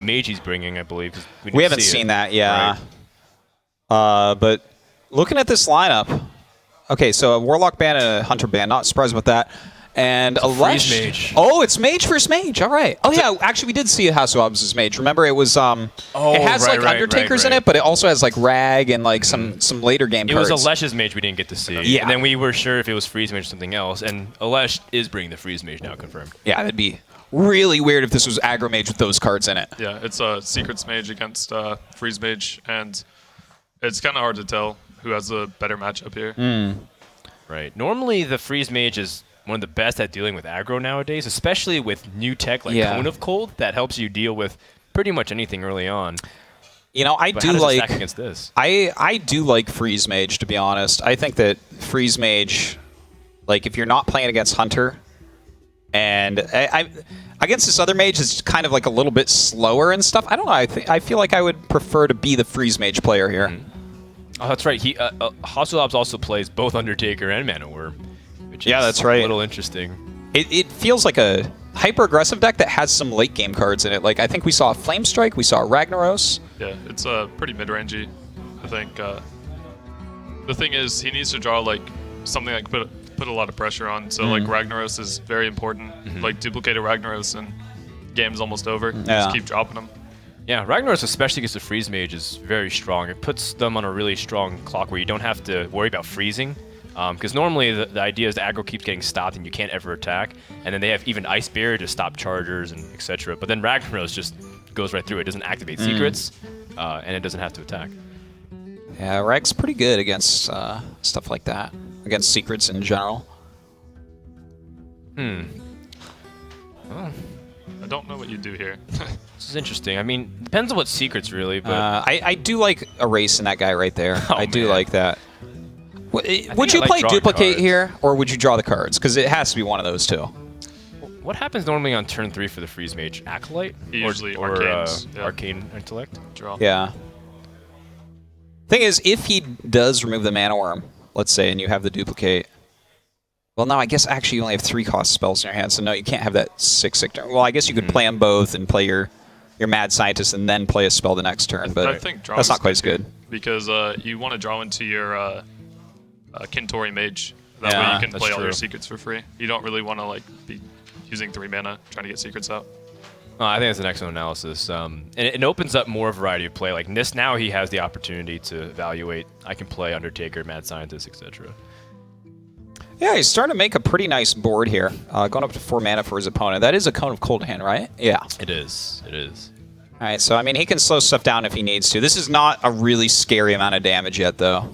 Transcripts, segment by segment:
mage he's bringing, I believe. We haven't seen that, yeah. Right. But looking at this lineup, okay, so a Warlock ban and a Hunter ban. Not surprised about that. And Alesh. Mage. Oh, it's mage versus mage. All right. Oh yeah, actually we did see a HasuObs as mage. Remember, it was it has like Undertakers in it, but it also has like Rag and like some later game cards. It was Alesh's mage we didn't get to see. Yeah. And then we were sure if it was freeze mage or something else. And Alesh is bringing the freeze mage now, confirmed. Yeah, that'd be really weird if this was aggro mage with those cards in it. Yeah, it's a secrets mage against freeze mage, and it's kind of hard to tell who has a better matchup here. Right. Normally the freeze mage is one of the best at dealing with aggro nowadays, especially with new tech like Cone of Cold that helps you deal with pretty much anything early on. You know, I but do how does like it stack against this? I do like freeze mage, to be honest. I think that freeze mage, like if you're not playing against Hunter, and I against this other mage is kind of like a little bit slower and stuff. I don't know. I feel like I would prefer to be the freeze mage player here. Oh, that's right. He HasuObs also plays both Undertaker and Mana Worm. Yeah, that's right. A little interesting. It feels like a hyper-aggressive deck that has some late-game cards in it. Like, I think we saw a Flame Strike, we saw a Ragnaros. Yeah, it's pretty mid-rangey, I think. The thing is, he needs to draw, like, something that could put a lot of pressure on. So, like, Ragnaros is very important. Like, duplicate a Ragnaros and game's almost over. Just keep dropping them. Yeah, Ragnaros, especially against the freeze mage, is very strong. It puts them on a really strong clock where you don't have to worry about freezing. Because normally the idea is the aggro keeps getting stopped and you can't ever attack. And then they have even Ice Barrier to stop chargers and etc. But then Ragnaros just goes right through it. It doesn't activate secrets, and it doesn't have to attack. Yeah, Rag's pretty good against stuff like that. Against secrets in general. Well, I don't know what you do here. this is interesting. I mean, depends on what secrets really, but... I do like erasing that guy right there. I do like that. Would you like play Duplicate cards. here, or would you draw the cards? Because it has to be one of those two. What happens normally on turn 3 for the freeze mage? Acolyte? Usually or Arcanes, yeah. Arcane Intellect? Draw. Yeah. Thing is, if he does remove the Mana Worm, let's say, and you have the Duplicate... Well, no, I guess actually you only have 3-cost spells in your hand, so no, you can't have that 6-6 turn. Well, I guess you could play them both and play your Mad Scientist and then play a spell the next turn, but I think that's not quite as good. Because you want to draw into your Kintori Mage. That way you can play all your secrets for free. You don't really want to like be using 3 mana trying to get secrets out. I think that's an excellent analysis. And it opens up more variety of play. Like this, now he has the opportunity to evaluate. I can play Undertaker, Mad Scientist, etc. Yeah, he's starting to make a pretty nice board here. Going up to 4 mana for his opponent. That is a Cone of Cold hand, right? Yeah. It is. It is. All right, so I mean, he can slow stuff down if he needs to. This is not a really scary amount of damage yet, though.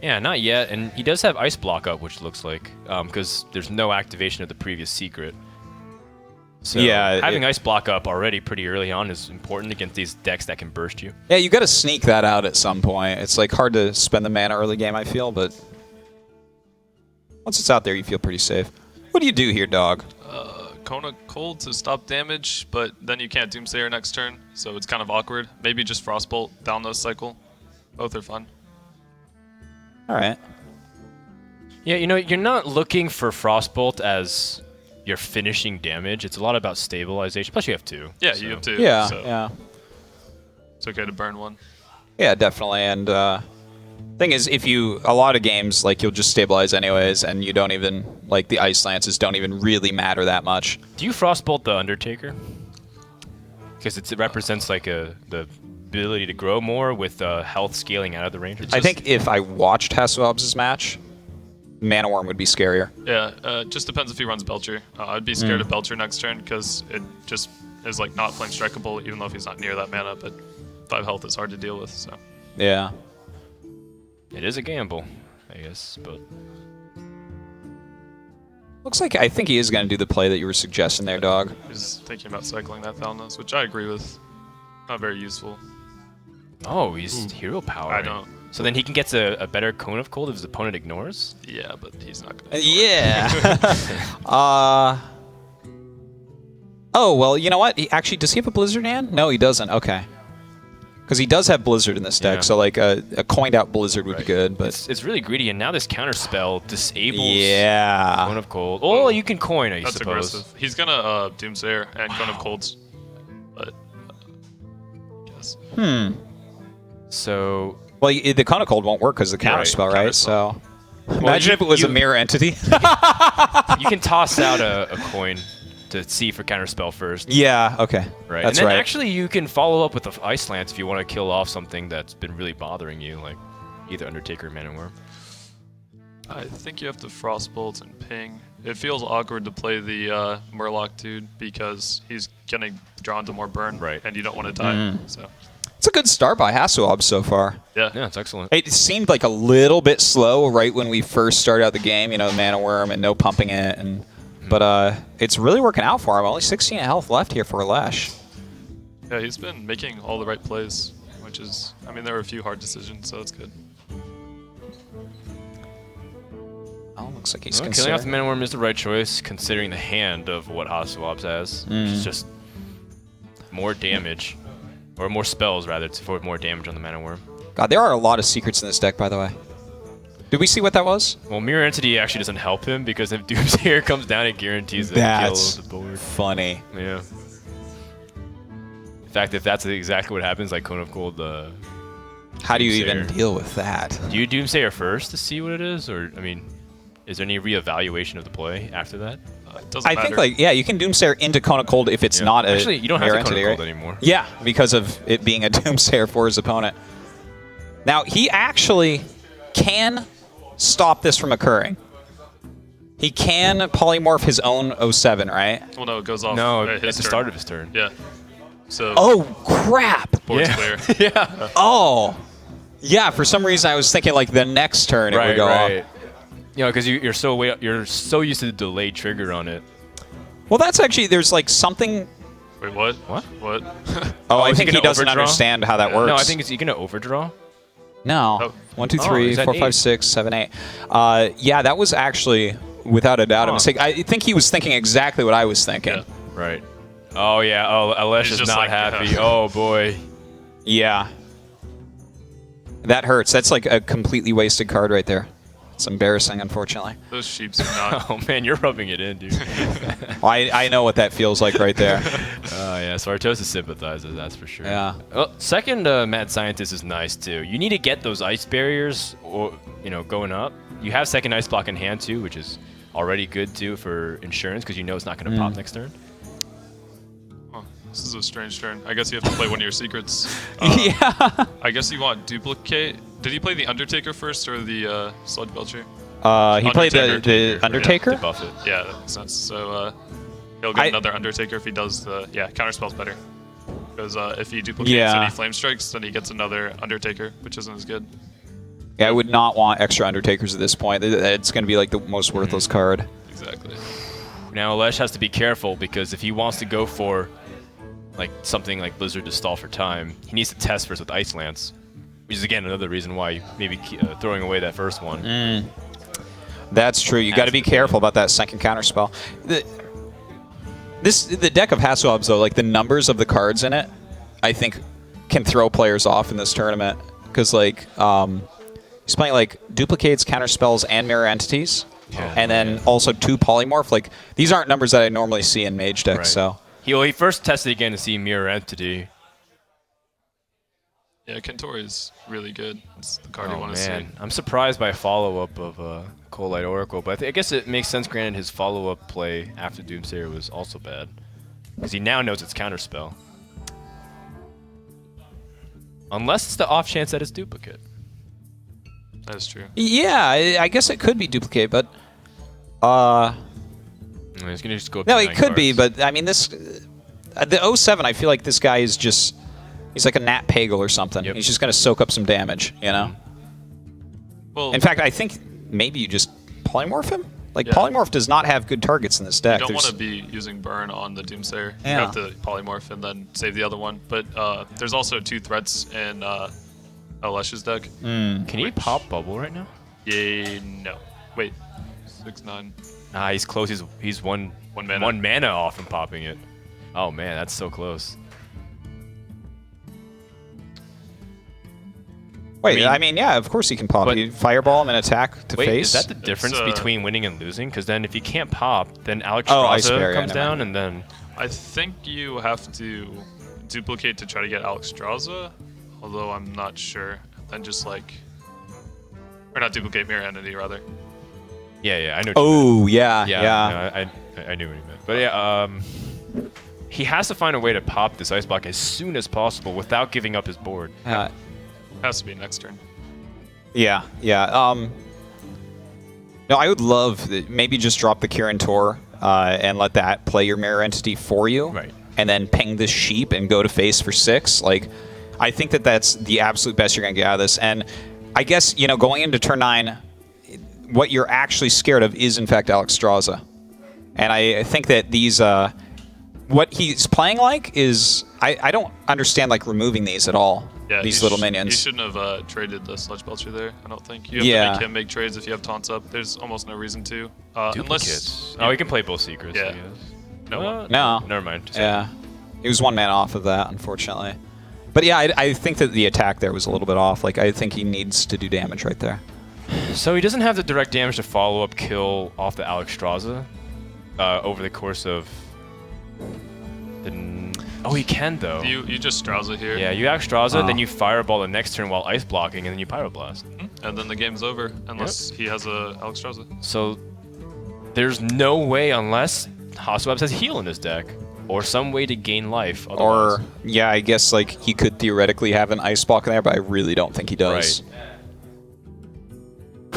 Yeah, not yet. And he does have Ice Block up, which looks like, because there's no activation of the previous secret. So yeah, having Ice Block up already pretty early on is important against these decks that can burst you. Yeah, you got to sneak that out at some point. It's like hard to spend the mana early game, I feel, but once it's out there, you feel pretty safe. What do you do here, dog? Cone of Cold to stop damage, but then you can't Doomsayer next turn, so it's kind of awkward. Maybe just Frostbolt, down those cycle. Both are fun. All right. Yeah, you know, you're not looking for Frostbolt as your finishing damage. It's a lot about stabilization. Plus, you have 2. Yeah, you have 2. Yeah, so yeah. It's okay to burn 1. Yeah, definitely. And thing is, if you a lot of games like you'll just stabilize anyways, and you don't even like the Ice Lances don't even really matter that much. Do you Frostbolt the Undertaker? Because it represents like the ability to grow more with health scaling out of the range. I think if I watched HasuObs' match, Mana Worm would be scarier. Yeah, just depends if he runs Belcher. I'd be scared of Belcher next turn because it just is like not flame strikeable, even though if he's not near that mana. But 5 health is hard to deal with. So yeah, it is a gamble, I guess. But looks like I think he is going to do the play that you were suggesting there, dog. He's thinking about cycling that Thalnos, which I agree with. Not very useful. Oh, he's hero power. I don't. So then he can get a better Cone of Cold if his opponent ignores? Yeah, but he's not going to. Yeah. Oh, well, you know what? Actually, does he have a Blizzard hand? No, he doesn't. Okay. Because he does have Blizzard in this deck, so like a coined out Blizzard would be good. But it's really greedy, and now this counter spell disables Cone of Cold. Oh, you can coin, I suppose. That's aggressive. He's going to Doomsayer and Cone of Colds. But this. So Well, the Cone of Cold won't work because of the Yeah, counterspell, right, right? counterspell. So imagine if it was a mirror entity. you can toss out a coin to see for counterspell first. Yeah, okay. Right. That's and then right. actually you can follow up with the Ice Lance if you want to kill off something that's been really bothering you, like either Undertaker or Man and Worm. I think you have to Frostbolt and Ping. It feels awkward to play the Murloc dude because he's getting drawn to more burn, Right. and you don't want to die. So It's a good start by HasuObs so far. yeah, Yeah, it's excellent. It seemed like a little bit slow right when we first started out the game, you know, Mana Worm and no pumping it, but it's really working out for him. Only 16 health left here for Alesh. yeah, he's been making all the right plays, which is, I mean, there were a few hard decisions, so it's good. Oh, looks like he's Well, killing considering. off the Man and Worm is the right choice, considering the hand of what HasuObs has, which is just more damage, or more spells rather, for more damage on the Man and Worm. God, there are a lot of secrets in this deck, by the way. Did we see what that was? Well, Mirror Entity actually doesn't help him because if Doomsayer comes down, it guarantees a kill That's of the board. funny. Yeah. In fact, if that's exactly what happens, like Cone of Cold, How do you even Doomsayer. deal with that? do you Doomsayer first to see what it is, or I mean, is there any reevaluation of the play after that? It doesn't I matter. think, like, yeah, you can Doomsayer into Cone of Cold if it's Yeah. not a Actually, you don't have mirror to Cone of entity, Cold right? anymore. Yeah, because of it being a Doomsayer for his opponent. Now, he actually can stop this from occurring. He can polymorph his own 07, right? Well, no, it goes off No, at at his the turn. start of his turn. Yeah. So Oh, crap! board's Yeah. clear. Yeah. Oh! Yeah, for some reason I was thinking, like, the next turn it would Right, go off. right. You know, because you're so used to the delayed trigger on it. Well, that's actually, there's, like, something... Wait, what? What? What? Oh, I is he think he gonna doesn't overdraw? understand how that works. No, I think you gonna overdraw. No. Oh. 1, 2, Oh, 3, he's at 4, 5, 8. 6, 7, 8. Yeah, that was actually, without a doubt, a Huh. mistake. I think he was thinking exactly what I was thinking. Yeah. Right. Oh yeah. Oh, Alesh He's is just not like, happy. Oh boy. Yeah. That hurts. That's like a completely wasted card right there. It's embarrassing, unfortunately. Those sheeps are not. Oh man, you're rubbing it in, dude. Well, I know what that feels like right there. Oh yeah, Sartosis sympathizes, that's for sure. Yeah. Well, second Mad Scientist is nice too. You need to get those ice barriers, or going up. You have second ice block in hand too, which is already good too for insurance because you know it's not going to pop next turn. Oh, this is a strange turn. I guess you have to play one of your secrets. Yeah. I guess you want duplicate. Did he play the Undertaker first or the Sludge Belcher? He played the Undertaker. Undertaker? To buff it. Yeah, that makes sense. So he'll get another Undertaker if he does the counterspell's better. Because if he duplicates any flame strikes, then he gets another Undertaker, which isn't as good. Yeah, I would not want extra Undertakers at this point. It's going to be like the most worthless card. Exactly. Now Alesh has to be careful because if he wants to go for like something like Blizzard to stall for time, he needs to test first with Ice Lance, which is again another reason why maybe throwing away that first one. That's true. You got to be careful about that second counterspell. The deck of HasuObs, though, like the numbers of the cards in it, I think can throw players off in this tournament because like he's playing like duplicates, counterspells, and mirror entities, and then also 2 polymorph. Like these aren't numbers that I normally see in Mage decks. Right. So He first tested again to see Mirror Entity. Yeah, Kentori is really good. It's the card you Oh want to see. man, I'm surprised by follow-up of Cold Light Oracle, but I guess it makes sense. Granted, his follow-up play after Doomsayer was also bad because he now knows it's counterspell. Unless it's the off chance that it's duplicate. That's true. yeah, I guess it could be duplicate, but He's gonna just go up no, to it 9 could be. cards. But I mean, this the 07. I feel like this guy is just he's like a Nat Pagel or something. Yep. He's just gonna soak up some damage, you know. Well, In fact, I think maybe you just polymorph him. Like Yeah. polymorph does not have good targets in this deck. you don't want There's- to be using burn on the Doomsayer. Yeah. You have to polymorph and then save the other one. But there's also 2 threats in Alesh's deck. Can he pop bubble right now? Yay, no. Wait, 6/9. Nah, he's close. He's one mana. one mana off from popping it. Oh man, that's so close. Wait, I mean- yeah, of course he can pop. But- You fireball him and attack to Wait, face. is that the difference between winning and losing? Because then if you can't pop, then Alex Oh, Ice Straza Barrier, comes never down, mind. and then I think you have to duplicate to try to get Alexstrasza, although I'm not sure. Then just like, or not duplicate, mirror entity rather. Yeah, I know. Oh, yeah. No, I knew what he meant. But yeah, he has to find a way to pop this ice block as soon as possible without giving up his board. Has to be next turn. Yeah. No, I would love maybe just drop the Kirin Tor and let that play your mirror entity for you. Right. And then ping this sheep and go to face for 6. Like, I think that's the absolute best you're going to get out of this. And I guess, going into turn 9, what you're actually scared of is, in fact, Alexstrasza. And I think that these, what he's playing like is, I don't understand, like, removing these at all. Yeah, these little minions. You shouldn't have traded the Sludge Belcher there, I don't think. You have to make him make trades if you have taunts up. There's almost no reason to. Unless... Oh, he can play both secrets, I Yeah. guess. No. Never mind. Yeah. He was 1 man off of that, unfortunately. But yeah, I think that the attack there was a little bit off. Like, I think he needs to do damage right there. So he doesn't have the direct damage to follow up kill off the Alexstrasza over the course of the... Oh, he can, though. You just Strauza here. Yeah, you Alexstrasza, then you Fireball the next turn while ice blocking, and then you Pyroblast. And then the game's over, unless he has a Alexstrasza. So there's no way unless HasuObs has heal in his deck, or some way to gain life. Otherwise. Or, yeah, I guess, like, he could theoretically have an ice block in there, but I really don't think he does. Right.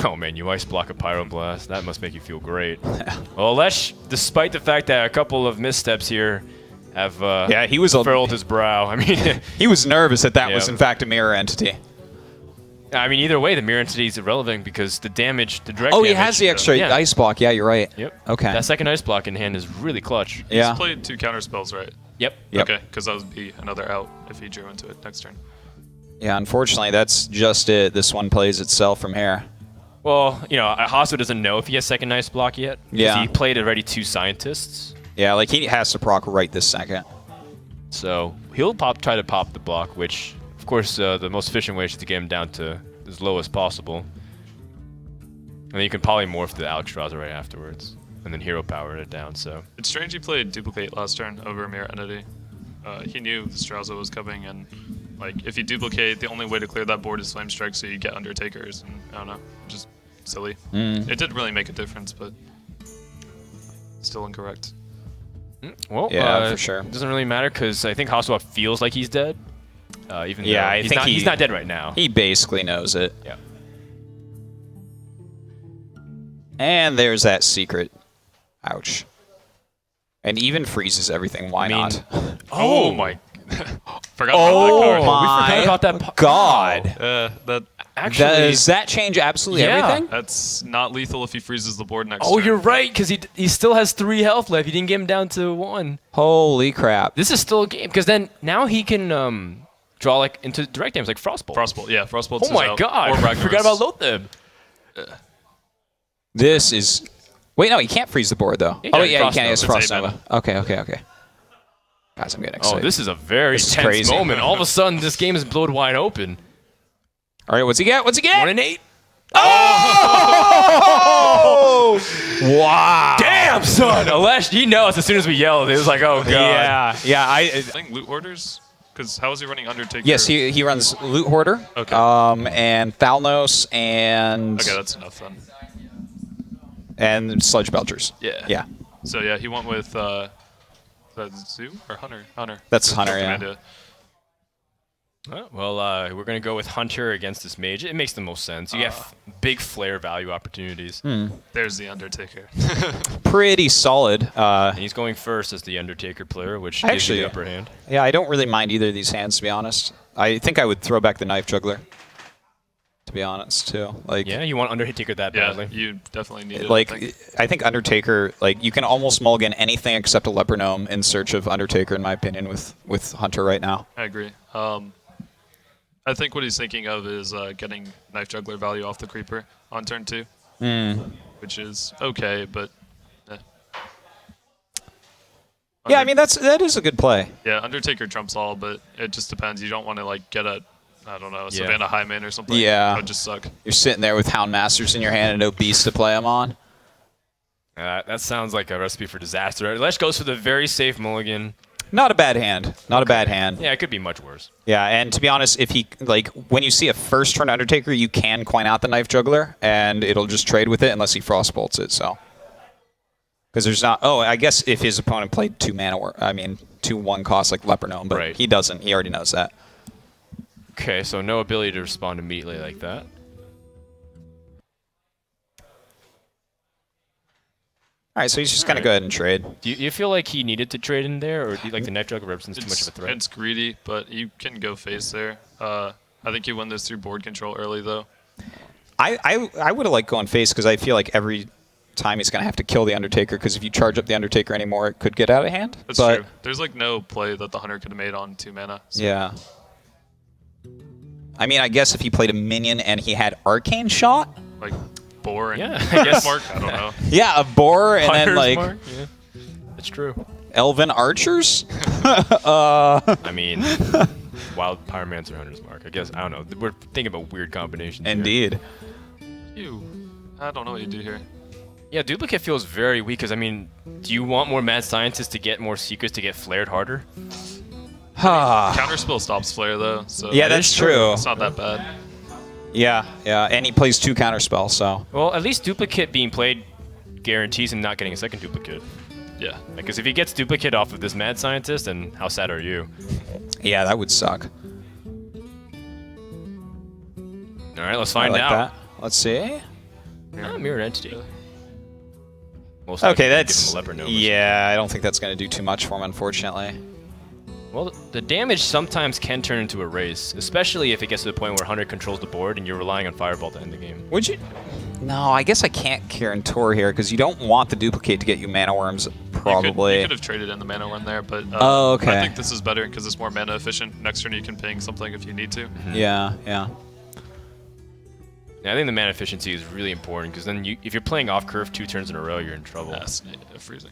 Oh man, you ice block a Pyroblast. That must make you feel great. Well, Alesh, despite the fact that a couple of missteps here have he was furrowed his brow. I mean, he was nervous that was in fact a mirror entity. I mean, either way, the mirror entity is irrelevant because the damage, the direct. Oh, damage, he has the extra ice block. Yeah, you're right. Yep. Okay. That second ice block in hand is really clutch. Yeah. He's played 2 counter spells, right? Yep. Okay, because that would be another out if he drew into it next turn. Yeah, unfortunately, that's just it. This one plays itself from here. Well, Hasu doesn't know if he has second ice block yet. Yeah. He played already 2 scientists. Yeah, like he has to proc right this second. So he'll try to pop the block, which, of course, the most efficient way is to get him down to as low as possible. And then you can polymorph the Alexstrasza right afterwards, and then hero power it down. So it's strange he played duplicate last turn over mirror entity. He knew the Strauza was coming, and like if you duplicate, the only way to clear that board is Flame Strike, so you get Undertakers, and I don't know, just silly. It didn't really make a difference, but still incorrect. Well, yeah, for sure. It doesn't really matter because I think HasuObs feels like he's dead. Even though I think he's not dead right now. He basically knows it. Yeah. And there's that secret. Ouch. And even freezes everything. Why not? Oh my! Forgot Oh we forgot about that. my God! That Actually, Does that change absolutely everything? that's not lethal if he freezes the board next. Oh, turn. you're right, because he still has 3 health left. You didn't get him down to 1. Holy crap! This is still a game, because then now he can draw like into direct damage like Frostbolt. Frostbolt, yeah, Frostbolt. Oh my God! Or I forgot about Lotheb. This is. Wait, no, he can't freeze the board though. Yeah, oh he yeah, he can. It's Frost Frost Nova. Nova. Okay. Guys, I'm getting excited. Oh, this is a very This is tense crazy. moment. All of a sudden, this game is blowed wide open. All right, what's he get? 1 and 8. Oh! Wow! Damn, son! Alesh, he knows as soon as we yelled. It was like, oh god. Yeah. I think loot hoarders. Because how is he running Undertaker? Yes, he runs Loot Hoarder. Okay. And Thalnos and Okay, that's enough then. and Sludge Belchers. Yeah. So yeah, he went with is that Zoo or Hunter? Hunter. That's Hunter, yeah. Commander. Well, we're going to go with Hunter against this mage. It makes the most sense. You have big flare value opportunities. There's the Undertaker. Pretty solid. And he's going first as the Undertaker player, which gives Actually, you the upper hand. Yeah, I don't really mind either of these hands, to be honest. I think I would throw back the Knife Juggler, to be honest, too. Like, Yeah, you want Undertaker that yeah, badly. you definitely need it. like I think. I think Undertaker, like, you can almost mulligan anything except a Leper Gnome in search of Undertaker, in my opinion, with Hunter right now. I agree. I think what he's thinking of is getting Knife Juggler value off the Creeper on turn 2, which is okay, but Yeah, I mean, that is a good play. yeah, Undertaker trumps all, but it just depends. You don't want to like get a, I don't know, Savannah Highman or something. Yeah. That would just suck. You're sitting there with Hound Masters in your hand and no Beast to play them on. That sounds like a recipe for disaster. Alesh goes for the very safe mulligan. Not a bad hand. Not a bad hand. Yeah, it could be much worse. Yeah, and to be honest, if he when you see a first turn Undertaker, you can coin out the Knife Juggler, and it'll just trade with it unless he Frostbolts it. So, because there's not. Oh, I guess if his opponent played 2 mana, I mean 2/1 cost like Leper Gnome, but right. he doesn't. He already knows that. Okay, so no ability to respond immediately like that. All right, so he's just gonna go ahead and trade. Do you feel like he needed to trade in there, or do you like the Knife Juggler represents too much of a threat? It's greedy, but you can go face there. I think you win this through board control early, though. I would have liked going face because I feel like every time he's gonna have to kill the Undertaker because if you charge up the Undertaker anymore, it could get out of hand. That's true. There's like no play that the Hunter could have made on 2 mana. So. Yeah. I mean, I guess if he played a minion and he had Arcane Shot. Like Boar and I guess. Mark. I don't know. Yeah, a Boar and then Hunter's like Mark? Yeah, that's true. Elven Archers. I mean, Wild Pyromancer Hunter's Mark. I guess I don't know. We're thinking about weird combinations. Indeed. I don't know what you do here. Yeah, Duplicate feels very weak. Because I mean, do you want more Mad Scientists to get more secrets to get flared harder? Counterspell stops Flare though. So Yeah, that's true. It's not that bad. Yeah, and he plays 2 counterspells, so. Well, at least Duplicate being played guarantees him not getting a second Duplicate. Yeah. Because if he gets Duplicate off of this Mad Scientist, then how sad are you? Yeah, that would suck. All right, let's find I like out. that. Let's see. Mirror Entity. Most Okay, likely that's. give him a Leper Gnome. Yeah, I don't think that's going to do too much for him, unfortunately. Well, the damage sometimes can turn into a race, especially if it gets to the point where Hunter controls the board and you're relying on Fireball to end the game. Would you? No, I guess I can't Kieran Tor here because you don't want the Duplicate to get you Mana Worms, probably. You could have traded in the Mana Worm there, but Oh, okay. I think this is better because it's more mana efficient. Next turn you can ping something if you need to. Yeah. Yeah, I think the mana efficiency is really important because then if you're playing off curve 2 turns in a row, you're in trouble. Yes, freezing.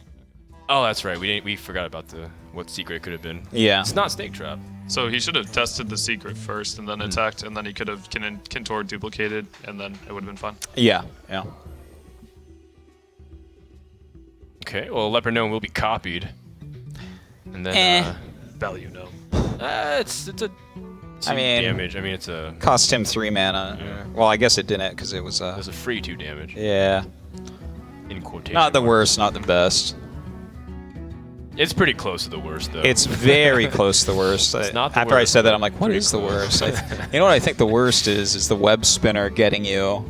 Oh, that's right. We forgot about what secret it could have been. Yeah. It's not Snake Trap. So he should have tested the secret first and then attacked, and then he could have Kintor duplicated, and then it would have been fine. Yeah. Okay, well, Leper Gnome will be copied. And then, Value no. it's a I mean, damage. I mean, it's a Cost him 3 mana. Yeah. Well, I guess it didn't because it was. there's a free 2 damage. Yeah. In quotation. Not the marks. worst, not the best. It's pretty close to the worst, though. It's very close to the worst. It's not the After I worst, said that, but I'm like, what pretty is the close. worst? You know what I think the worst is the web spinner getting you,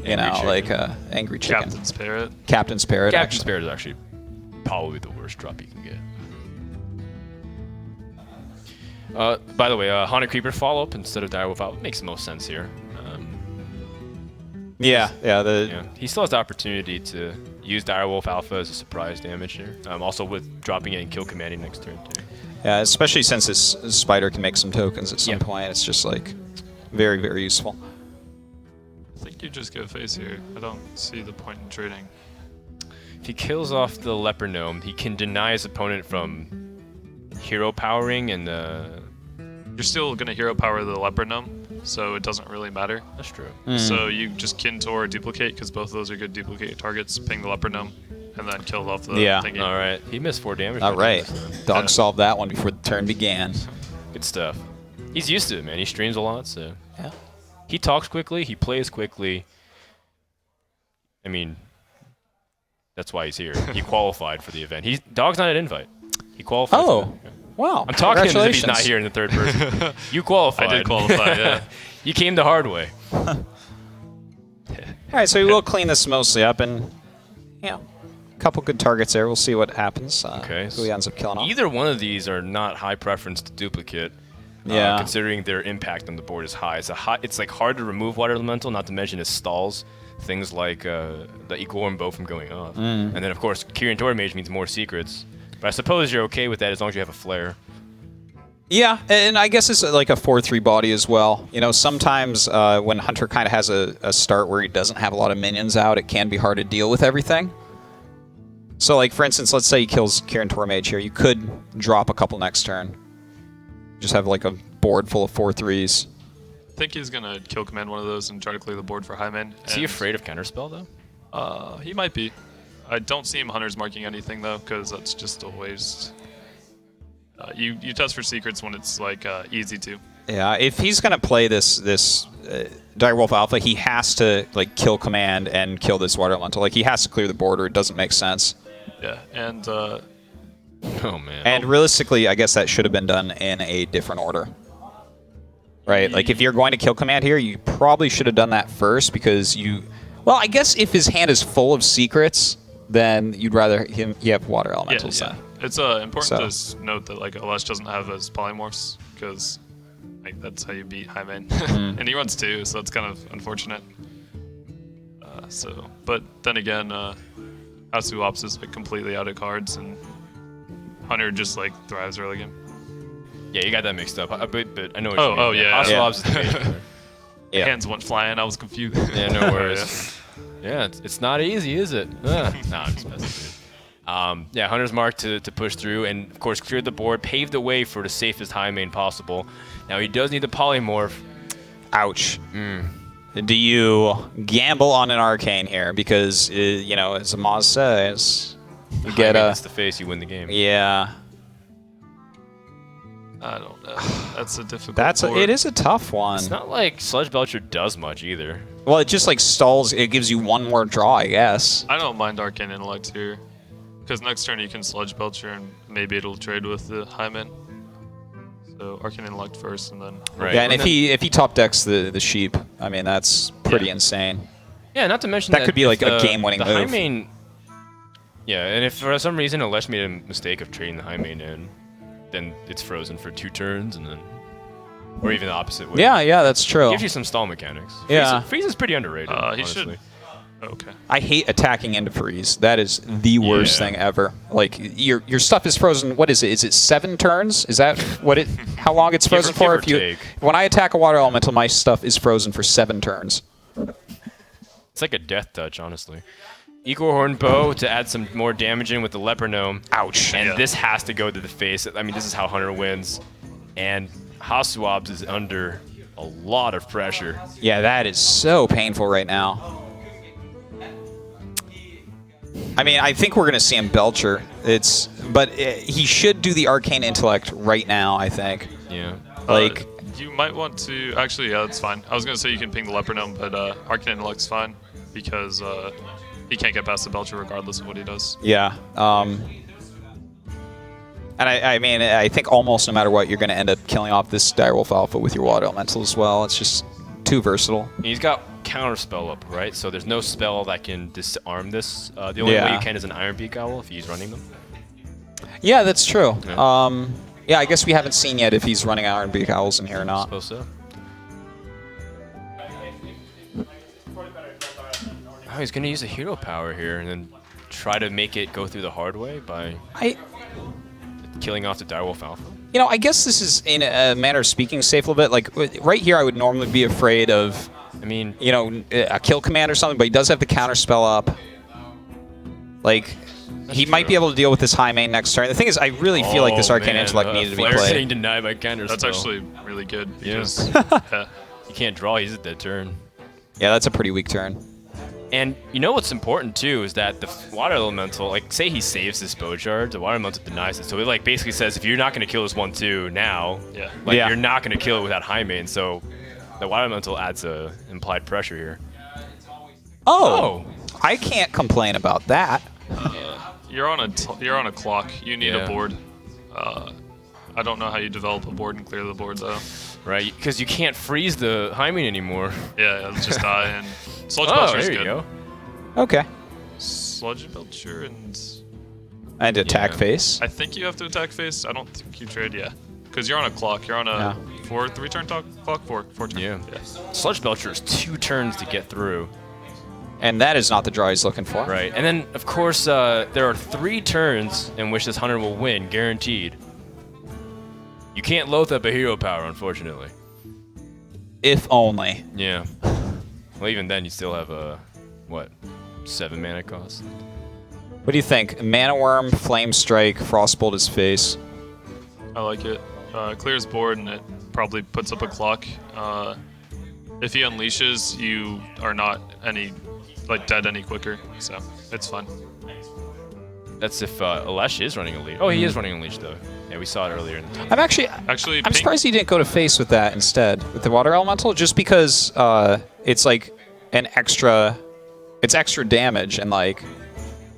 Angry like chicken. angry chicken. Captain's Parrot. Captain's Parrot. Captain's actually. Parrot is actually probably the worst drop you can get. By the way, Haunted Creeper follow-up instead of Direwolf Out makes the most sense here. Yeah. He still has the opportunity to use Direwolf Alpha as a surprise damage here. Also with dropping it and kill commanding next turn too. Yeah, especially since this spider can make some tokens at some Yeah. point. It's just like very, very useful. I think you just go face here. I don't see the point in trading. If he kills off the Leper Gnome, he can deny his opponent from hero powering and You're still going to hero power the Leper Gnome, so it doesn't really matter. that's true. So you just Kintor or duplicate, because both of those are good duplicate targets. Ping the Leper Gnome, and then kill off the thingy. All right, he missed 4 damage. All right. this time. Dog solved that one before the turn began. Good stuff. He's used to it, man. He streams a lot, so Yeah. he talks quickly. He plays quickly. I mean, that's why he's here. He qualified for the event. Dog's not an invite. He qualified. for Oh, wow. I'm talking as if he's Congratulations. not here in the third person. You qualified. I did qualify, yeah. You came the hard way. All right, so we will clean this mostly up, and a couple good targets there. We'll see what happens. Okay. Who he ends up killing off. Either one of these are not high preference to duplicate. Yeah. Considering their impact on the board is high. It's like hard to remove water elemental, not to mention it stalls things like the Equal Warm Bow from going off. And then of course Kirin Tor Mage means more secrets. But I suppose you're okay with that as long as you have a flare. Yeah, and I guess it's like a 4/3 body as well. You know, sometimes when Hunter kind of has a start where he doesn't have a lot of minions out, it can be hard to deal with everything. So, like, for instance, let's say he kills Kirin Tor Mage here. You could drop a couple next turn. Just have, like, a board full of 4/3s. I think he's going to kill command one of those and try to clear the board for Hyman. Is he afraid of Counterspell, though? He might be. I don't see him Hunter's marking anything, though, because that's just a waste. You test for secrets when it's like easy to. Yeah, if he's gonna play this Direwolf Alpha, he has to like kill command and kill this water elemental. Like he has to clear the border. It doesn't make sense. Yeah, and Oh man. And realistically, I guess that should have been done in a different order. Right? Like if you're going to kill command here, you probably should have done that first because you. Well, I guess if his hand is full of secrets, then you'd rather he have water elementals. yeah. Then. It's important to note that like Alesh doesn't have his polymorphs because like that's how you beat high main, and he runs 2, so that's kind of unfortunate. But then again, HasuObs is like completely out of cards, and Hunter just like thrives early game. Yeah, you got that mixed up. But I know what you mean. Oh, yeah. HasuObs is the main player. Yeah. Hands went flying. I was confused. Yeah, no worries. Yeah, it's not easy, is it? Nah, I'm just messing with you. Yeah, Hunter's Mark to push through, and of course cleared the board, paved the way for the safest high main possible. Now he does need the polymorph. Ouch. Do you gamble on an arcane here? Because you know, as Amaz says, you get That's the face, you win the game. Yeah. I don't know. That's a difficult. It is a tough one. It's not like Sludge Belcher does much either. Well, it just like stalls. It gives you one more draw, I guess. I don't mind Arcane Intellect here, because next turn you can Sludge Belcher and maybe it'll trade with the Hyman. So Arcane Intellect first, and then. Right. Yeah, and if he top decks the sheep, I mean that's pretty insane. Yeah, not to mention That could be like a game-winning the high move. main. Yeah, and if for some reason Alesh made a mistake of trading the high main in, then it's frozen for 2 turns, and then, or even the opposite way. Yeah, that's true. Gives you some stall mechanics. Yeah. Freeze is pretty underrated. He honestly. should. Okay. I hate attacking into freeze. That is the worst Yeah. thing ever. Like your stuff is frozen. What is it? Is it 7 turns? Is that what it? How long it's frozen Give for? or If you take. when I attack a water elemental, my stuff is frozen for 7 turns. It's like a death touch, honestly. Equal Horn Bow to add some more damage in with the Leper Gnome. Ouch. And Yeah. this has to go to the face. I mean, this is how Hunter wins. And HasuObs is under a lot of pressure. Yeah, that is so painful right now. I mean, I think we're gonna see him Belcher. But he should do the Arcane Intellect right now. I think. Yeah. Like, You might want to. Actually, yeah, that's fine. I was gonna say you can ping the Leper Gnome, but Arcane Intellect's fine because he can't get past the Belcher regardless of what he does. yeah. And I mean, I think almost no matter what, you're gonna end up killing off this Direwolf Alpha with your Water Elemental as well. It's just too versatile. And he's got counterspell up, right? So there's no spell that can disarm this. The only way you can is an Iron Beak Owl if he's running them. Yeah, that's true. Yeah. Yeah, I guess we haven't seen yet if he's running Iron Beak Owls in here or not. Suppose so. Oh, he's gonna use a hero power here and then try to make it go through the hard way by killing off the Direwolf Alpha. You know, I guess this is, in a manner of speaking, safe a little bit. Like, right here, I would normally be afraid of, I mean, you know, a kill command or something, but he does have the counter spell up. Like, he might be able to deal with this high main next turn. The thing is, I really feel like this Arcane Intellect needed to be Flare's played. getting denied by counterspell. That's actually really good because You can't draw, he's at that turn. Yeah, that's a pretty weak turn. And you know what's important too is that the water elemental, like say he saves this bow charge, the water elemental denies it. So it like basically says if you're not going to kill this 1/2 now, you're not going to kill it without high main. So the water elemental adds a implied pressure here. Oh, I can't complain about that. you're on a clock. You need a board. I don't know how you develop a board and clear the board though. Right, because you can't freeze the high main anymore. Yeah, it'll just die and Sludge Belcher's there you good. go. Okay. Sludge Belcher and And attack Yeah. face. I think you have to attack face. I don't think you trade. Yeah, because you're on a clock. You're on a 3-turn clock. 4 turn. Yeah. Sludge Belcher is 2 turns to get through. And that is not the draw he's looking for. Right, and then of course there are 3 turns in which this hunter will win, guaranteed. You can't loath up a hero power, unfortunately. If only. Yeah. Well, even then, you still have a, 7 mana cost? What do you think? Mana Worm, Flame Strike, Frostbolt his face. I like it. Clears board and it probably puts up a clock. If he unleashes, you are not dead any quicker, so it's fun. That's if Alesh is running a leash. Oh, he is running a leash, though. Yeah, we saw it earlier. In the I'm actually Actually, I'm surprised he didn't go to face with that instead, with the water elemental, just because it's like an extra, it's extra damage, and like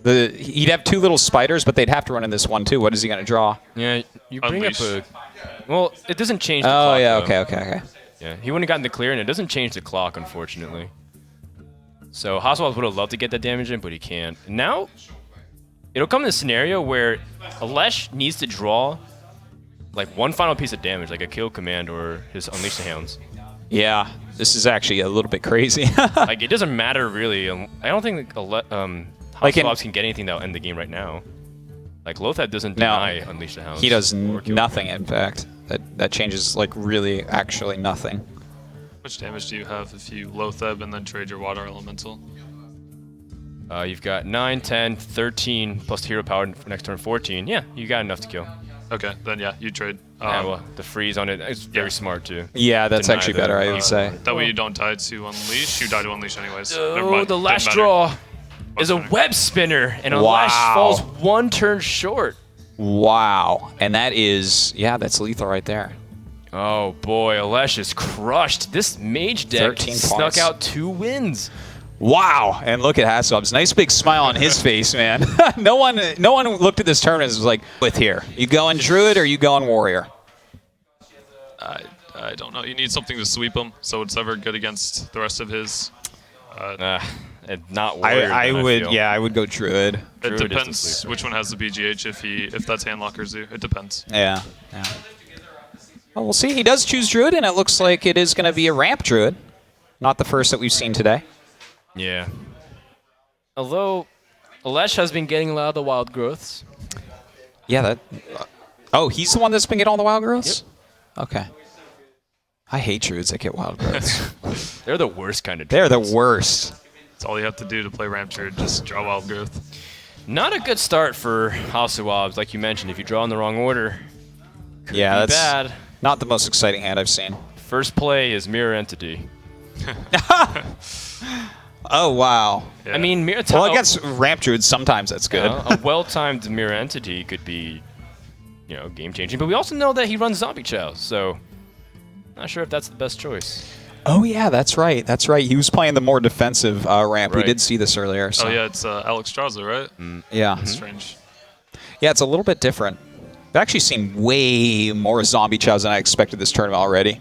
he'd have 2 little spiders, but they'd have to run in this one too. What is he gonna draw? Yeah, you bring Unleash. up a. Well, it doesn't change the Oh clock. yeah, though. okay. Yeah, he wouldn't have gotten the clear, and it doesn't change the clock, unfortunately. So HasuObs would have loved to get that damage in, but he can't. Now, it'll come in a scenario where Alesh needs to draw like one final piece of damage, like a kill command or his Unleash the Hounds. Yeah, this is actually a little bit crazy. Like, it doesn't matter, really. I don't think HasuObs can get anything that'll end the game right now. Like, Lothab doesn't deny Unleash the Hounds. He does or kill nothing, in fact. That changes, like, really, actually nothing. How much damage do you have if you Lothab and then trade your water elemental? You've got 9, 10, 13, plus hero power for next turn 14. Yeah, you got enough to kill. Okay, then yeah, you trade. Yeah, well, the freeze on it is very smart, too. Yeah, that's Deny actually the- better, I would say. That way you don't die to Unleash. You die to Unleash anyways. Never Oh, mind, the last doesn't matter. draw is a Web web spinner, and Wow. Alesh falls 1 turn short. Wow. And that is, yeah, that's lethal right there. Oh boy, Alesh is crushed. This mage deck 13 snuck points. out 2 wins. Wow. And look at HasuObs. Nice big smile on his face, man. No one looked at this tournament and was like, with here. You going Druid or you going Warrior? I don't know. You need something to sweep him, so it's ever good against the rest of his. Not warrior. I then, would, feel. yeah, I would go Druid. It Druid is the depends sleeper. which one has the BGH. If that's Handlocker Zoo, it depends. Yeah. Well, we'll see. He does choose Druid, and it looks like it is going to be a ramp Druid. Not the first that we've seen today. Yeah. Although Alesh has been getting a lot of the wild growths. Yeah, that. Oh, he's the one that's been getting all the wild growths? Okay. I hate Druids that get wild growths. They're the worst kind of. They're the druids. worst. That's all you have to do to play Ramp Druid. Just draw Wild Growth. Not a good start for HasuObs, like you mentioned. If you draw in the wrong order, Yeah, be that's bad. not the most exciting hand I've seen. First play is Mirror Entity. Oh, wow. Yeah. I mean, Mirror. Well, against ramp Druids, sometimes that's good. A well-timed Mirror Entity could be, game-changing. But we also know that he runs Zombie Chow, so not sure if that's the best choice. Oh, yeah, that's right. That's right. He was playing the more defensive ramp. We Right. did see this earlier. So. Oh yeah, it's Alex Strauzer, right? Yeah. Strange. Yeah, it's a little bit different. I've actually seen way more zombie chows than I expected this tournament already.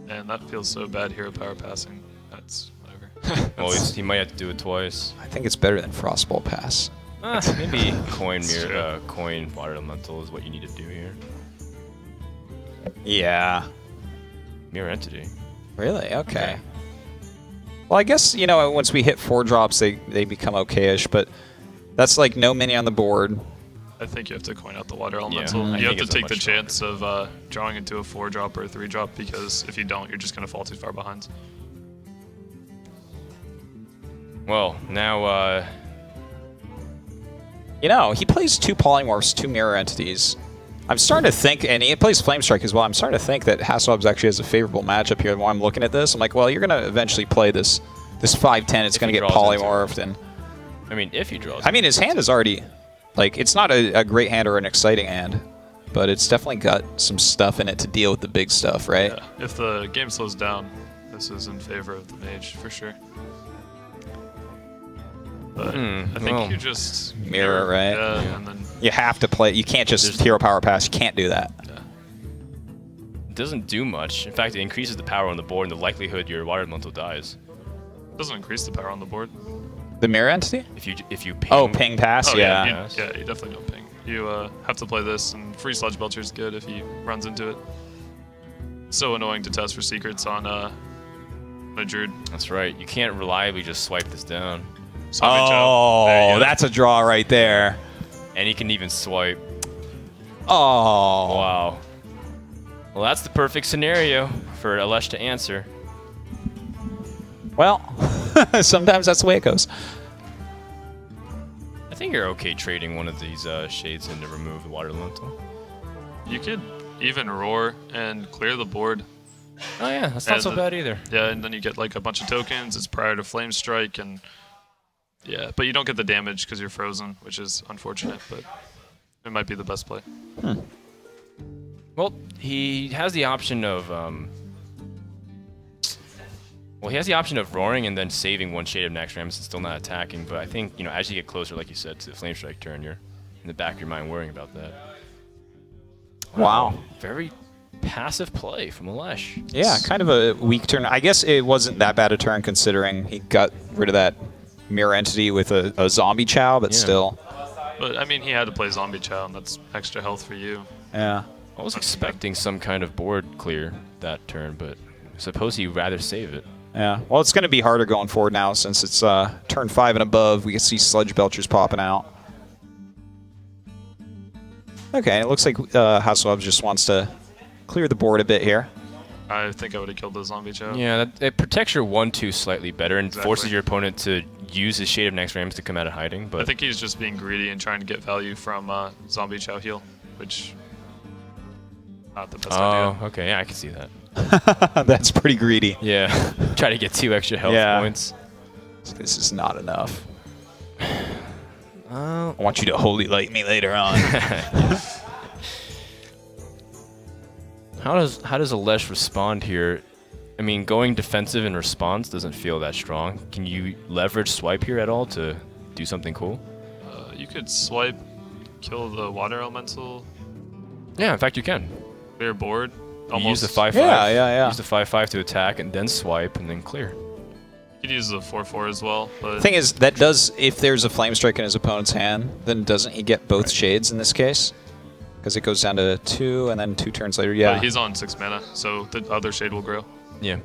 And that feels so bad. Hero power passing. That's whatever. Well, he might have to do it twice. I think it's better than Frostbolt Pass. Maybe coin That's mirror, coin water elemental is what you need to do here. Yeah. Mirror Entity. Really? Okay. Well, I guess, once we hit 4 drops, they become okay-ish, but that's like no mini on the board. I think you have to coin out the water elemental. I You have think to it's a take the much chance of drawing into a 4-drop or a 3-drop, because if you don't, you're just going to fall too far behind. Well, now, He plays 2 polymorphs, 2 mirror entities. I'm starting to think, and he plays Flame Strike as well, I'm starting to think that HasuObs actually has a favorable matchup here. While I'm looking at this, I'm like, well, you're going to eventually play this 5-10. It's If going to he get draws into polymorphed. And I mean, if he draws. I mean, his hand is already, it's not a great hand or an exciting hand, but it's definitely got some stuff in it to deal with the big stuff, right? Yeah. If the game slows down, this is in favor of the mage, for sure. But I think well, you just mirror, right? Yeah, and then You have to play. You can't just hero power pass. You can't do that. It doesn't do much. In fact, it increases the power on the board and the likelihood your water elemental dies. it doesn't increase the power on the board. The mirror entity? If you ping. Oh, ping pass. Oh yeah. you definitely don't ping. You have to play this, and free Sludge Belcher is good if he runs into it. So annoying to test for secrets on a Druid. That's right. You can't reliably just swipe this down. Zombie Chow. There you Oh, go. that's a draw right there. And he can even swipe. Oh. Wow. Well, that's the perfect scenario for Alesh to answer. Well, sometimes that's the way it goes. I think you're okay trading one of these shades in to remove the water elemental. You could even roar and clear the board. Oh yeah, that's not And so the- bad either. Yeah, and then you get like a bunch of tokens. It's prior to Flame Strike, and yeah, but you don't get the damage because you're frozen, which is unfortunate. But it might be the best play. Well, he has the option of he has the option of roaring and then saving one Shade of Naxxramas and still not attacking. But I think, as you get closer, like you said, to the Flame Strike turn, you're in the back of your mind worrying about that. Wow. Very passive play from Alesh. Yeah, kind of a weak turn. I guess it wasn't that bad a turn considering he got rid of that mirror entity with a zombie Chow, but still. But, I mean, he had to play Zombie Chow, and that's extra health for you. Yeah. I was expecting some kind of board clear that turn, but I suppose he'd rather save it. Yeah. Well, it's going to be harder going forward now since it's turn 5 and above. We can see Sludge Belchers popping out. Okay, it looks like HasuObs just wants to clear the board a bit here. I think I would have killed the Zombie Chow. Yeah, it protects your 1/2 slightly better and forces your opponent to use his Shade of Naxxramas to come out of hiding. But I think he's just being greedy and trying to get value from Zombie Chow heal, which not the best idea. Oh, okay, yeah, I can see that. That's pretty greedy. Yeah, try to get 2 extra health points. This is not enough. I want you to holy light me later on. How does Alesh respond here? I mean, going defensive in response doesn't feel that strong. Can you leverage swipe here at all to do something cool? You could swipe, kill the Water Elemental. Yeah, in fact, you can. Clear board. You use the 5/5. Yeah. Use the 5/5 to attack, and then swipe, and then clear. You could use the 4/4 as well. But The thing is, that does, if there's a Flame Strike in his opponent's hand, then doesn't he get both shades in this case? Because it goes down to 2, and then 2 turns later. Yeah. But he's on 6 mana, so the other shade will grow. Yeah.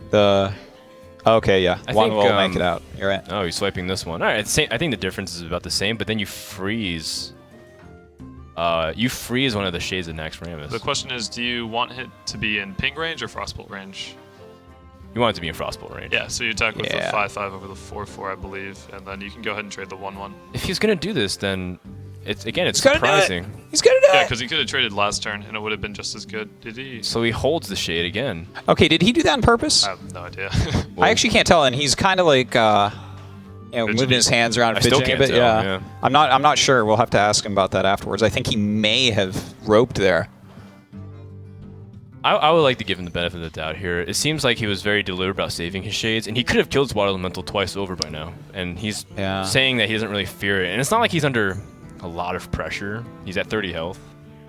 Okay, yeah. I One think, will make it out. You're right. Oh, he's swiping this one. All right, I think the difference is about the same, but then you freeze. You freeze one of the Shades of Naxxramas. The question is, do you want it to be in ping range or frostbolt range? You want it to be in Frostbolt range. Yeah, so you attack with the Yeah. 5/5 over the 4/4, I believe, and then you can go ahead and trade the 1/1. If he's gonna do this, then it's He's gonna do it. surprising. He's gonna do Yeah, it. because he could have traded last turn, and it would have been just as good. Did he? So he holds the Shade again. Okay, did he do that on purpose? I have no idea. I actually can't tell, and he's kind of like, moving his hands around, I still fidgeting a can't bit. tell, Yeah. yeah. I'm not sure. We'll have to ask him about that afterwards. I think he may have roped there. I would like to give him the benefit of the doubt here. It seems like he was very deliberate about saving his Shades, and he could have killed his Water Elemental twice over by now. And he's saying that he doesn't really fear it. And it's not like he's under a lot of pressure. He's at 30 health.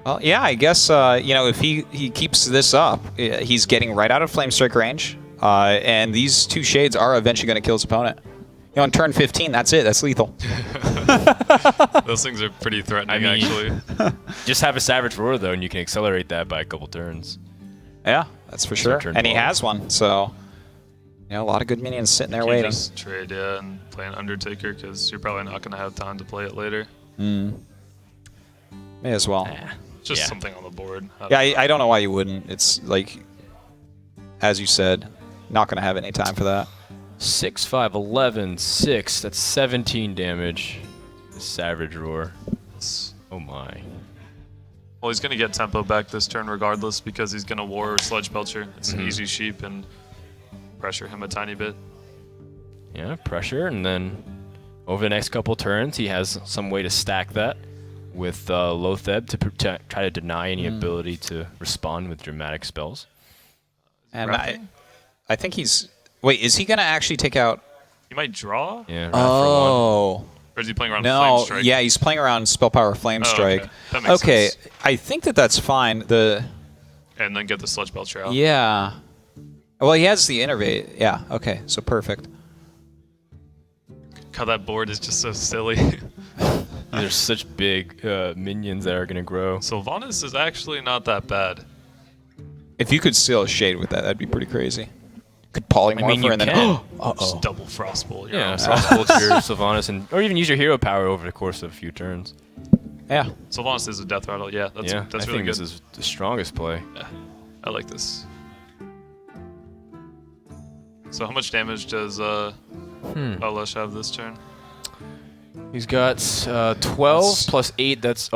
Well, yeah, I guess if he keeps this up, he's getting right out of Flame Strike range, and these 2 Shades are eventually going to kill his opponent. On turn 15, that's it. That's lethal. Those things are pretty threatening, I mean, actually. Just have a Savage Roar, though, and you can accelerate that by a couple turns. Yeah, that's for sure. turn And he 12. has one, so a lot of good minions sitting there You waiting. just trade, and play an Undertaker, because you're probably not going to have time to play it later. May as well. Just Yeah. something on the board. Yeah, I don't know why you wouldn't. It's like, as you said, not going to have any time for that. 6, 5, 11, 6. That's 17 damage. Savage Roar. Oh my. Well, he's going to get tempo back this turn regardless, because he's going to War or Sludge Belcher. It's an easy sheep, and pressure him a tiny bit. Yeah, pressure, and then over the next couple turns, he has some way to stack that with Lotheb to try to deny any ability to respond with dramatic spells. And Wrapping? I think he's... Wait, is he going to actually take out... He might draw? Yeah, Wrath for 1. Or is he playing around No, Flame Strike? yeah, he's playing around Spell Power Flame Oh, Strike. okay. That makes sense. I think that's fine. And then get the Sludge Belcher out. Yeah. Well, he has the Innervate. Yeah, okay, so perfect. God, that board is just so silly. There's such big minions that are going to grow. Sylvanas is actually not that bad. If you could steal a Shade with that, that'd be pretty crazy. Could Polymorph I mean, you and then... can. Just double Frostbolt. Yeah, Frostbolt your Sylvanas, or even use your hero power over the course of a few turns. Yeah. Sylvanas is a death rattle. Yeah, that's I really think good. this is the strongest play. Yeah, I like this. So how much damage does Alesh have this turn? He's got 12 plus 8. That's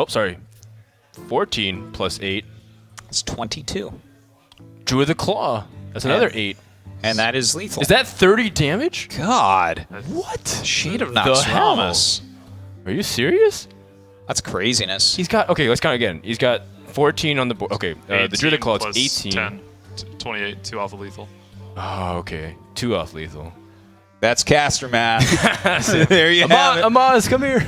14 plus 8. It's 22. Drew of the Claw. That's another 8. And that is lethal. Is that 30 damage? God. What? Shade of The hell? Naxxramas. Are you serious? That's craziness. He's got, okay, let's count again. He's got 14 on the board. Okay, the Druid Claw plus is 18. 10, 28, 2 off of lethal. Oh, okay. 2 off lethal. That's caster math. There you have it. Amaz, come here.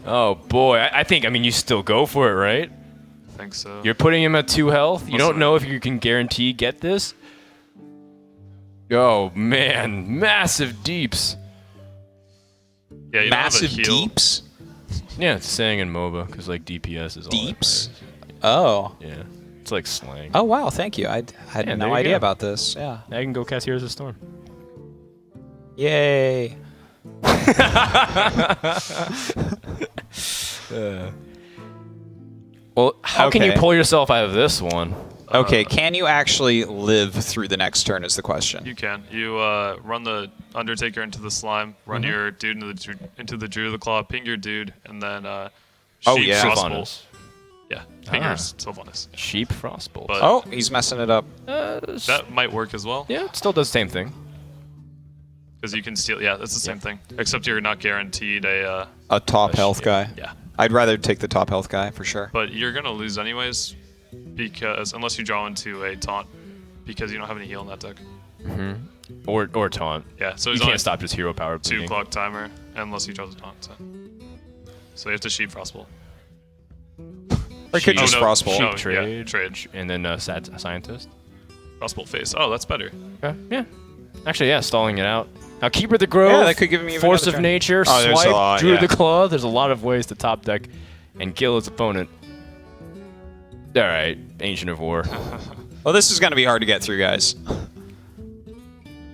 Oh, boy. I think, you still go for it, right? I think so. You're putting him at 2 health. You don't know if you can guarantee get this. Oh, man. Massive deeps. Yeah, you Massive don't have a heal. deeps? Yeah, it's saying in MOBA, because, like, DPS is all Deeps? that matters. Oh. Yeah. It's like slang. Oh, wow. Thank you. I had Yeah, no there you idea go. about this. Yeah. Now you can go cast Heroes of Storm. Yay. Well, how can you Okay. pull yourself out of this one? Okay, can you actually live through the next turn is the question. You can. You run the Undertaker into the slime, run your dude into the Druid of the Claw, ping your dude, and then Oh, Sheep yeah. Frostbolt. Sylvanas. Yeah, ping your Sylvanas. Sheep Frostbolt. But Oh, he's messing it up. that might work as well, Yeah, it still does the same thing. because you can steal. Yeah, that's the same thing, except you're not guaranteed a. A top health guy. Yeah, I'd rather take the top health guy for sure. but you're gonna lose anyways, because unless you draw into a taunt, because you don't have any heal in that deck. Or taunt. Yeah, so You he's on can't a stop just hero power 2 bleeding. clock timer unless he draws a taunt. So you have to Sheep Frostbolt. Or you could just Frostbolt. No, Trade. yeah, trade. And then Scientist. Frostbolt face. Oh, that's better. Okay. Yeah. Actually, yeah, stalling it out. Now, Keeper of the Grove. Yeah, that could give me even Force another of turn. Nature. Oh, there's a Swipe. lot, Druid yeah. the Claw. There's a lot of ways to top deck and kill his opponent. All right, Ancient of War. Well, this is going to be hard to get through, guys.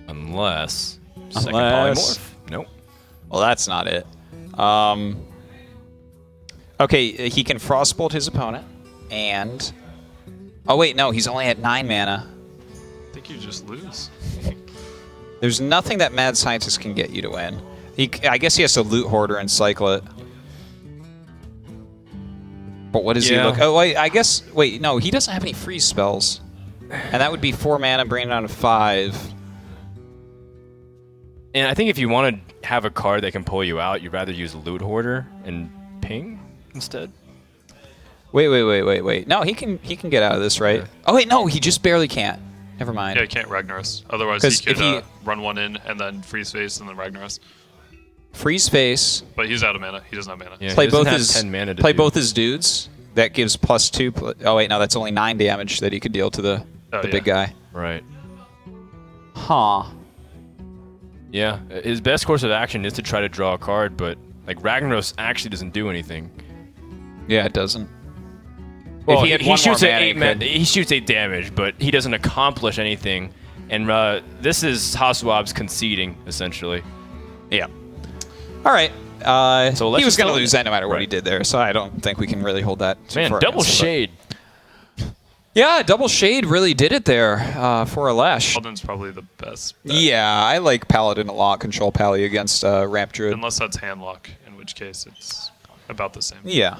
Unless second Unless- polymorph. Nope. Well, that's not it. Okay, he can Frostbolt his opponent, and... Oh, wait, no, he's only at 9 mana. I think you just lose. There's nothing that Mad Scientist can get you to win. I guess he has to Loot Hoarder and cycle it. But what does he Yeah. look... Oh, wait, I guess... Wait, no, he doesn't have any freeze spells. And that would be 4 mana, bringing it down to 5. And I think if you want to have a card that can pull you out, you'd rather use Loot Hoarder and Ping instead. Wait. No, he can get out of this, right? Yeah. Oh, wait, no, he just barely can't. Never mind. Yeah, you can't Ragnaros. Otherwise, 'Cause he could if he- run one in and then freeze face and then Ragnaros. Freeze face. But he's out of mana. He doesn't have mana. Yeah, Play he doesn't both have his 10 mana to play do. both his dudes. That gives +2. Oh wait, no, that's only 9 damage that he could deal to the Oh, big guy. Right. Huh. Yeah, his best course of action is to try to draw a card, but like Ragnaros actually doesn't do anything. Yeah, it doesn't. Well, If he had one shoots more at mana, 8 he shoots 8 damage, but he doesn't accomplish anything. And this is HasuObs conceding essentially. Yeah. All right. So let's he was just going to go- lose that no matter what Right. he did there, so I don't think we can really hold that too Man, far double against him, but- shade. Yeah, double shade really did it there for Alesh. Paladin's probably the best bet. Yeah, I like Paladin a lot. Control Pally against Ramp Druid. Unless that's handlock, in which case it's about the same. Yeah.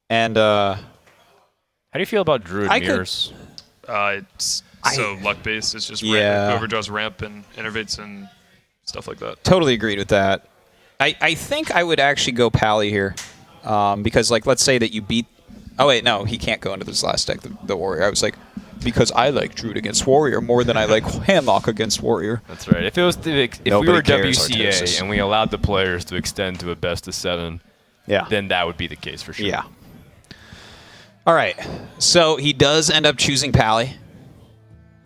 And How do you feel about Druid I could- Mirrors? It's so luck based. It's just Yeah. whoever draws ramp and innervates and stuff like that. totally agreed with that. I think I would actually go Pally here. Because, like, let's say that you beat... Oh, wait, no, he can't go into this last deck, the Warrior. I was like, because I like Druid against Warrior more than I like Handlock against Warrior. That's right. If it was if we Nobody were cares, WCA Artosis. and we allowed the players to extend to a best of 7, Yeah. then that would be the case for sure. Yeah. All right. So he does end up choosing Pally.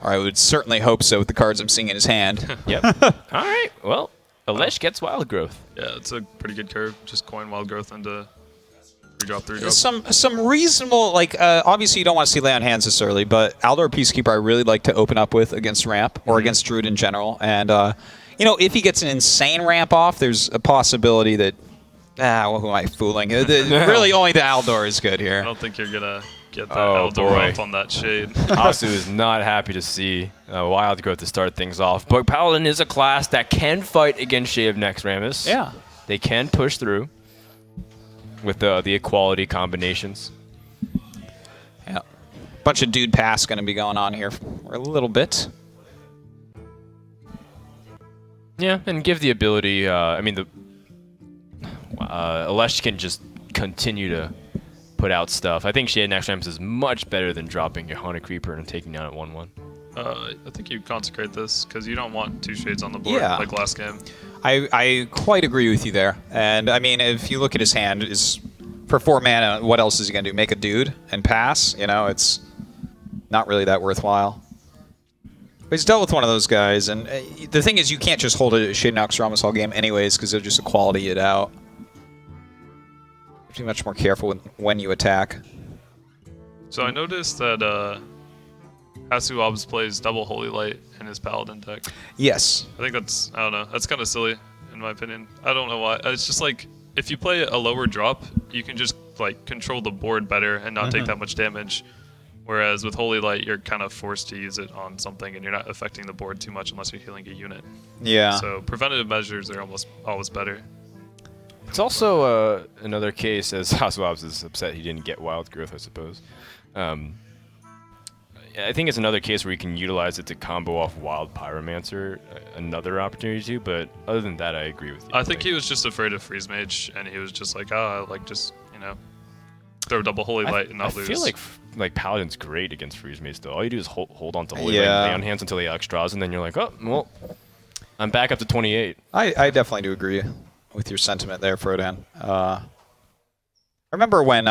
Or I would certainly hope so with the cards I'm seeing in his hand. Yep. All right. Well, Alesh gets Wild Growth. Yeah, it's a pretty good curve. Just coin wild growth into 3-drop, 3-drop. Some reasonable, like, obviously you don't want to see lay on hands this early, but Aldor Peacekeeper I really like to open up with against ramp or against Druid in general. And, if he gets an insane ramp off, there's a possibility that, well, who am I fooling? Really only the Aldor is good I here. don't think you're gonna get that Oh, Eldor boy. off on that shade. Hasu is not happy to see Wild Growth to start things off. But Paladin is a class that can fight against Shade of Naxxramas. Yeah. They can push through with the equality combinations. Yeah. Bunch of dude pass going to be going on here for a little bit. Yeah, and give the ability. Wow, Alesh can just continue to put out stuff. I think Shade Next Ramps is much better than dropping your Haunted Creeper and taking down at 1-1. I think you consecrate this because you don't want 2 shades on the board like last game. I quite agree with you there. And I mean, if you look at his hand, is for 4 mana, what else is he gonna do? Make a dude and pass? You know, it's not really that worthwhile. But he's dealt with one of those guys, and the thing is, you can't just hold a Shade Noxramas all game anyways, because they'll just quality it out. Be much more careful when you attack. So I noticed that HasuObs plays double Holy Light in his Paladin deck. Yes. I think that's, I don't know, that's kind of silly in my opinion. I don't know why. It's just like, if you play a lower drop, you can just like control the board better and not take that much damage. Whereas with Holy Light, you're kind of forced to use it on something and you're not affecting the board too much unless you're healing a unit. Yeah. So preventative measures are almost always better. It's also another case, as HasuObs is upset he didn't get Wild Growth, I suppose. I think it's another case where you can utilize it to combo off Wild Pyromancer, another opportunity to, but other than that, I agree with you. I think he was just afraid of Freeze Mage, and he was just like, just, you know, throw double Holy Light and not lose. I feel like Paladin's great against Freeze Mage, though. All you do is hold on to Holy Light and lay on hands until he extras, and then you're like, oh, well, I'm back up to 28. I definitely do agree with your sentiment there, Frodan. I remember when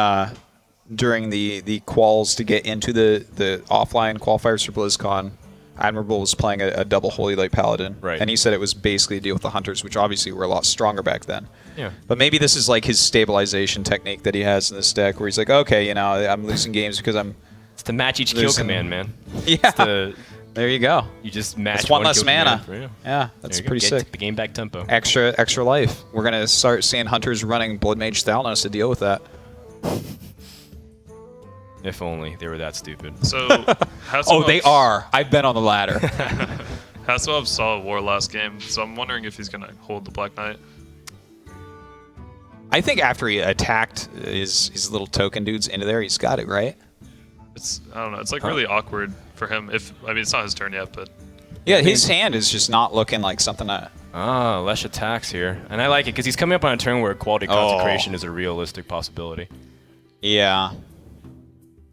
during the quals to get into the offline qualifiers for BlizzCon, Admirable was playing a double Holy Light Paladin, right? And he said it was basically a deal with the Hunters, which obviously were a lot stronger back then. Yeah. But maybe this is like his stabilization technique that he has in this deck, where he's like, okay, you know, I'm losing games because I'm. It's to match each kill command, man. Yeah. There you go. You just match that's one less mana. Yeah, that's pretty sick. The game back tempo. Extra life. We're gonna start seeing Hunters running Blood Mage Thalnos to deal with that. If only they were that stupid. So, oh, they are. I've been on the ladder. HasuObs saw a war last game, so I'm wondering if he's gonna hold the Black Knight. I think after he attacked his little token dudes into there, he's got it, right? I don't know. It's like really awkward for him. It's not his turn yet, but yeah, his hand is just not looking like something that. Lesh attacks here, and I like it because he's coming up on a turn where quality consecration is a realistic possibility. Yeah.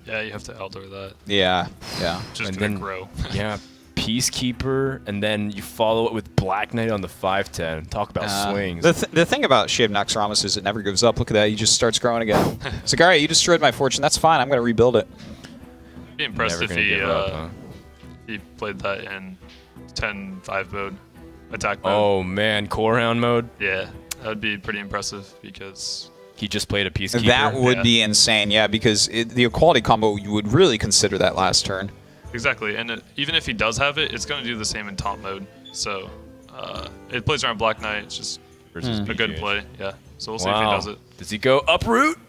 Yeah, you have to outdoor that. Yeah. Just gonna grow. Yeah, Peacekeeper, and then you follow it with Black Knight on the 5/10. Talk about swings. The thing about Shade Noxramas is it never gives up. Look at that. He just starts growing again. It's like, all right, you destroyed my fortune. That's fine. I'm going to rebuild it. I'd be impressed if he played that in 10-5 mode, attack mode. Oh, man. Core Hound mode? Yeah, that would be pretty impressive because... He just played a Peacekeeper. That would be insane, yeah, because the equality combo, you would really consider that last turn. Exactly, and even if he does have it, it's going to do the same in top mode. So it plays around Black Knight. It's just a good play, yeah. So we'll see if he does it. Does he go uproot?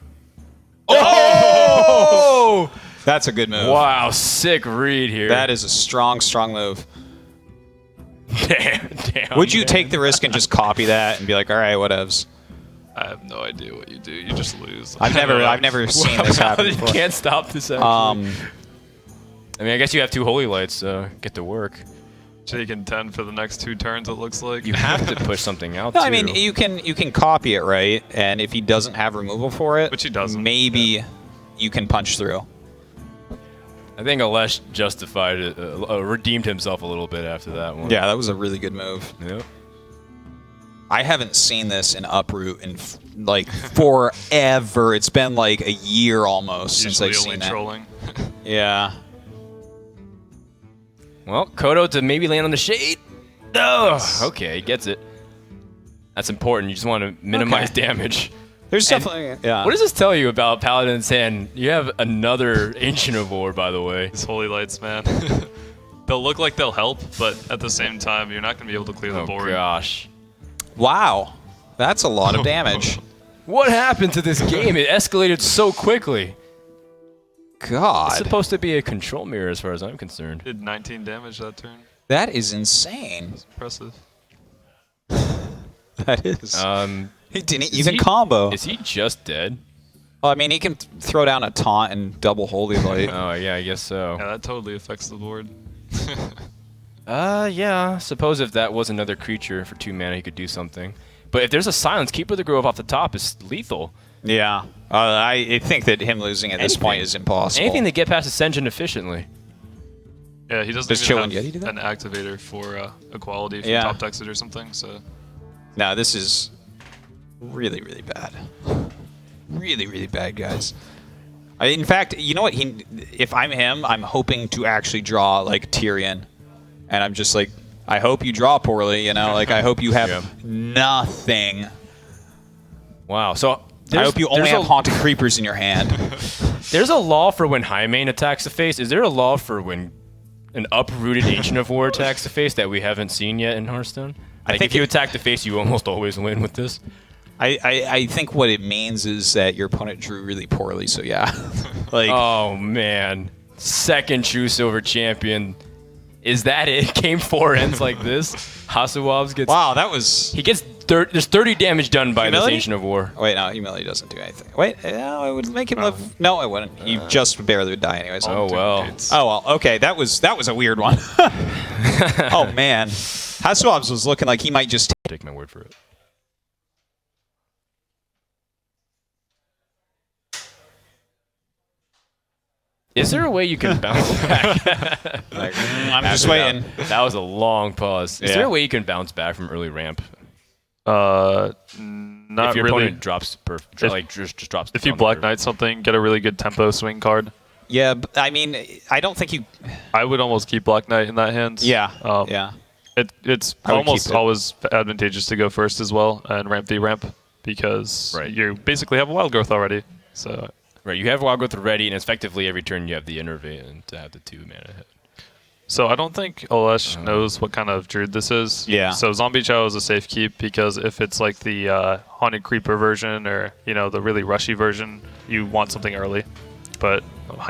Oh! That's a good move. Wow, sick read here. That is a strong move. Damn. Would you take the risk and just copy that and be like, all right, whatevs? I have no idea what you do. You just lose. I've never seen this happen before. You can't stop this actually. I mean, I guess you have 2 Holy Lights, so get to work. Taking 10 for the next 2 turns, it looks like. You have to push something out, no, too. I mean, you can copy it, right? And if he doesn't have removal for it, which he doesn't, maybe you can punch through. I think Alesh justified it, redeemed himself a little bit after that one. Yeah, that was a really good move. Yep. I haven't seen this in Uproot in like forever. It's been like a year almost since I've seen that. Trolling. Yeah. Well, Kodo to maybe land on the shade. Oh, okay, gets it. That's important. You just want to minimize damage. There's definitely, yeah. What does this tell you about Paladin's hand? You have another Ancient of War, by the way. These Holy Lights, man. They'll look like they'll help, but at the same time, you're not going to be able to clear the board. Oh, gosh. Wow. That's a lot of damage. What happened to this game? It escalated so quickly. God. It's supposed to be a control mirror as far as I'm concerned. Did 19 damage that turn. That is insane. That's impressive. That is. He didn't even he, combo. Is he just dead? Well, I mean, he can throw down a taunt and double Holy Light. Oh, yeah, I guess so. Yeah, that totally affects the board. Yeah. Suppose if that was another creature for 2 mana, he could do something. But if there's a silence, Keeper the Grove off the top is lethal. Yeah. I think that him losing at this point is impossible. Anything to get past Ascension efficiently. Yeah, he doesn't Does even Chillin' have Yeti do that? an activator for equality from Yeah. top exit or something. So No, this is really, really bad. Really, really bad, guys. In fact, you know what? If I'm him, I'm hoping to actually draw like Tyrion, and I'm just like, I hope you draw poorly. Like I hope you have nothing. Wow. So I hope you only have Haunted Creepers in your hand. There's a law for when Highmane attacks the face. Is there a law for when an uprooted Ancient of War attacks the face that we haven't seen yet in Hearthstone? Like, think if you attack the face, you almost always win with this. I think what it means is that your opponent drew really poorly. So yeah, like Oh man, second True Silver champion. Is that it? Game 4 ends like this. HasuObs gets. wow, that was. He gets. There's 30 damage done by Humility? this Ancient of War. Wait, no, humility doesn't do anything. Wait, no, it would make him live. No, it wouldn't. He just barely would die anyways. Oh well. Oh well, okay, that was a weird one. Oh man, HasuObs was looking like he might just. Take my word for it. Is there a way you can bounce back? I'm just waiting. That was a long pause. Is Yeah. there a way you can bounce back from early ramp? not If your really. opponent drops just drops. If you down Black the curve. Knight something, get a really good tempo swing card. Yeah, but, I mean, I don't think you. I would almost keep Black Knight in that hand. Yeah, Um, yeah. It's I would almost keep it. always advantageous to go first as well and ramp the ramp because Right. you basically have a wild growth already. So Right, you have Wild Growth ready, and effectively every turn you have the Innervate and to have the 2 mana hit. So I don't think Alesh knows what kind of druid this is. Yeah. So Zombie Chow is a safe keep because if it's like the Haunted Creeper version or the really rushy version, you want something early. But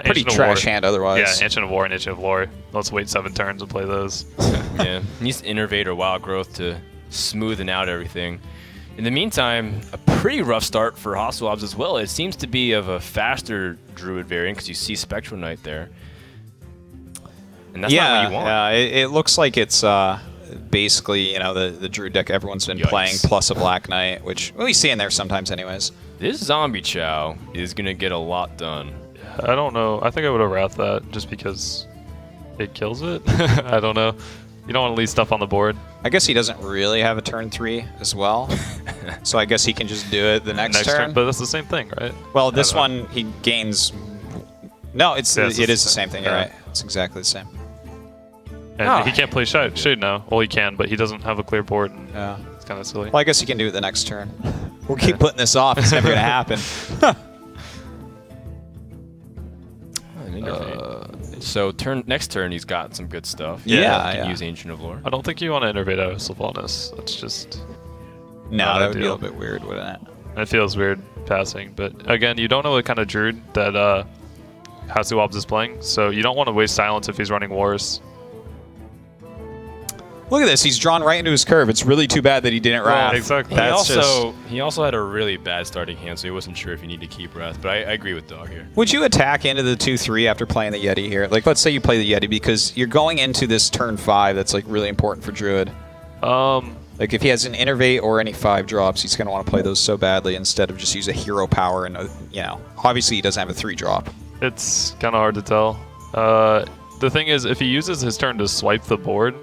Pretty Ancient of trash War, hand otherwise. Yeah, Ancient of War and Ancient of Lore. Let's wait 7 turns and play those. Yeah, needs Innervate or Wild Growth to smoothen out everything. In the meantime, a pretty rough start for HasuObs as well. It seems to be of a faster Druid variant because you see Spectral Knight there. And that's not what you want. Yeah, it looks like it's basically the Druid deck everyone's been Yikes. playing plus a Black Knight, which we see in there sometimes anyways. This Zombie Chow is going to get a lot done. I don't know. I think I would have wrapped that just because it kills it. I don't know. You don't want to leave stuff on the board. I guess he doesn't really have a turn 3 as well, so I guess he can just do it the next turn. But that's the same thing, right? Well, this I don't know. one he gains. No, it is the same thing. You're yeah. right. It's exactly the same. And Oh. he can't play Shade now. Well, he can, but he doesn't have a clear board. And Yeah. It's kind of silly. Well, I guess he can do it the next turn. We'll keep putting this off. It's never gonna happen. So next turn he's got some good stuff. Yeah, He can yeah. use Ancient of Lore. I don't think you want to innervate out of Sylvanas. That's just... No, Not that would be a ideal. little bit weird, wouldn't it? It feels weird passing. But again, you don't know what kind of druid that HasuObs is playing. So you don't want to waste silence if he's running wars. Look at this. He's drawn right into his curve. It's really too bad that he didn't wrath. exactly. That's He also had a really bad starting hand, so he wasn't sure if he needed to keep Wrath. But I agree with Dog here. Would you attack into the 2/3 after playing the Yeti here? Like, let's say you play the Yeti because you're going into this turn 5 that's like really important for Druid. Like, if he has an Innervate or any 5 drops, he's going to want to play those so badly instead of just use a Hero Power and, obviously he doesn't have a 3 drop. It's kind of hard to tell. The thing is, if he uses his turn to swipe the board,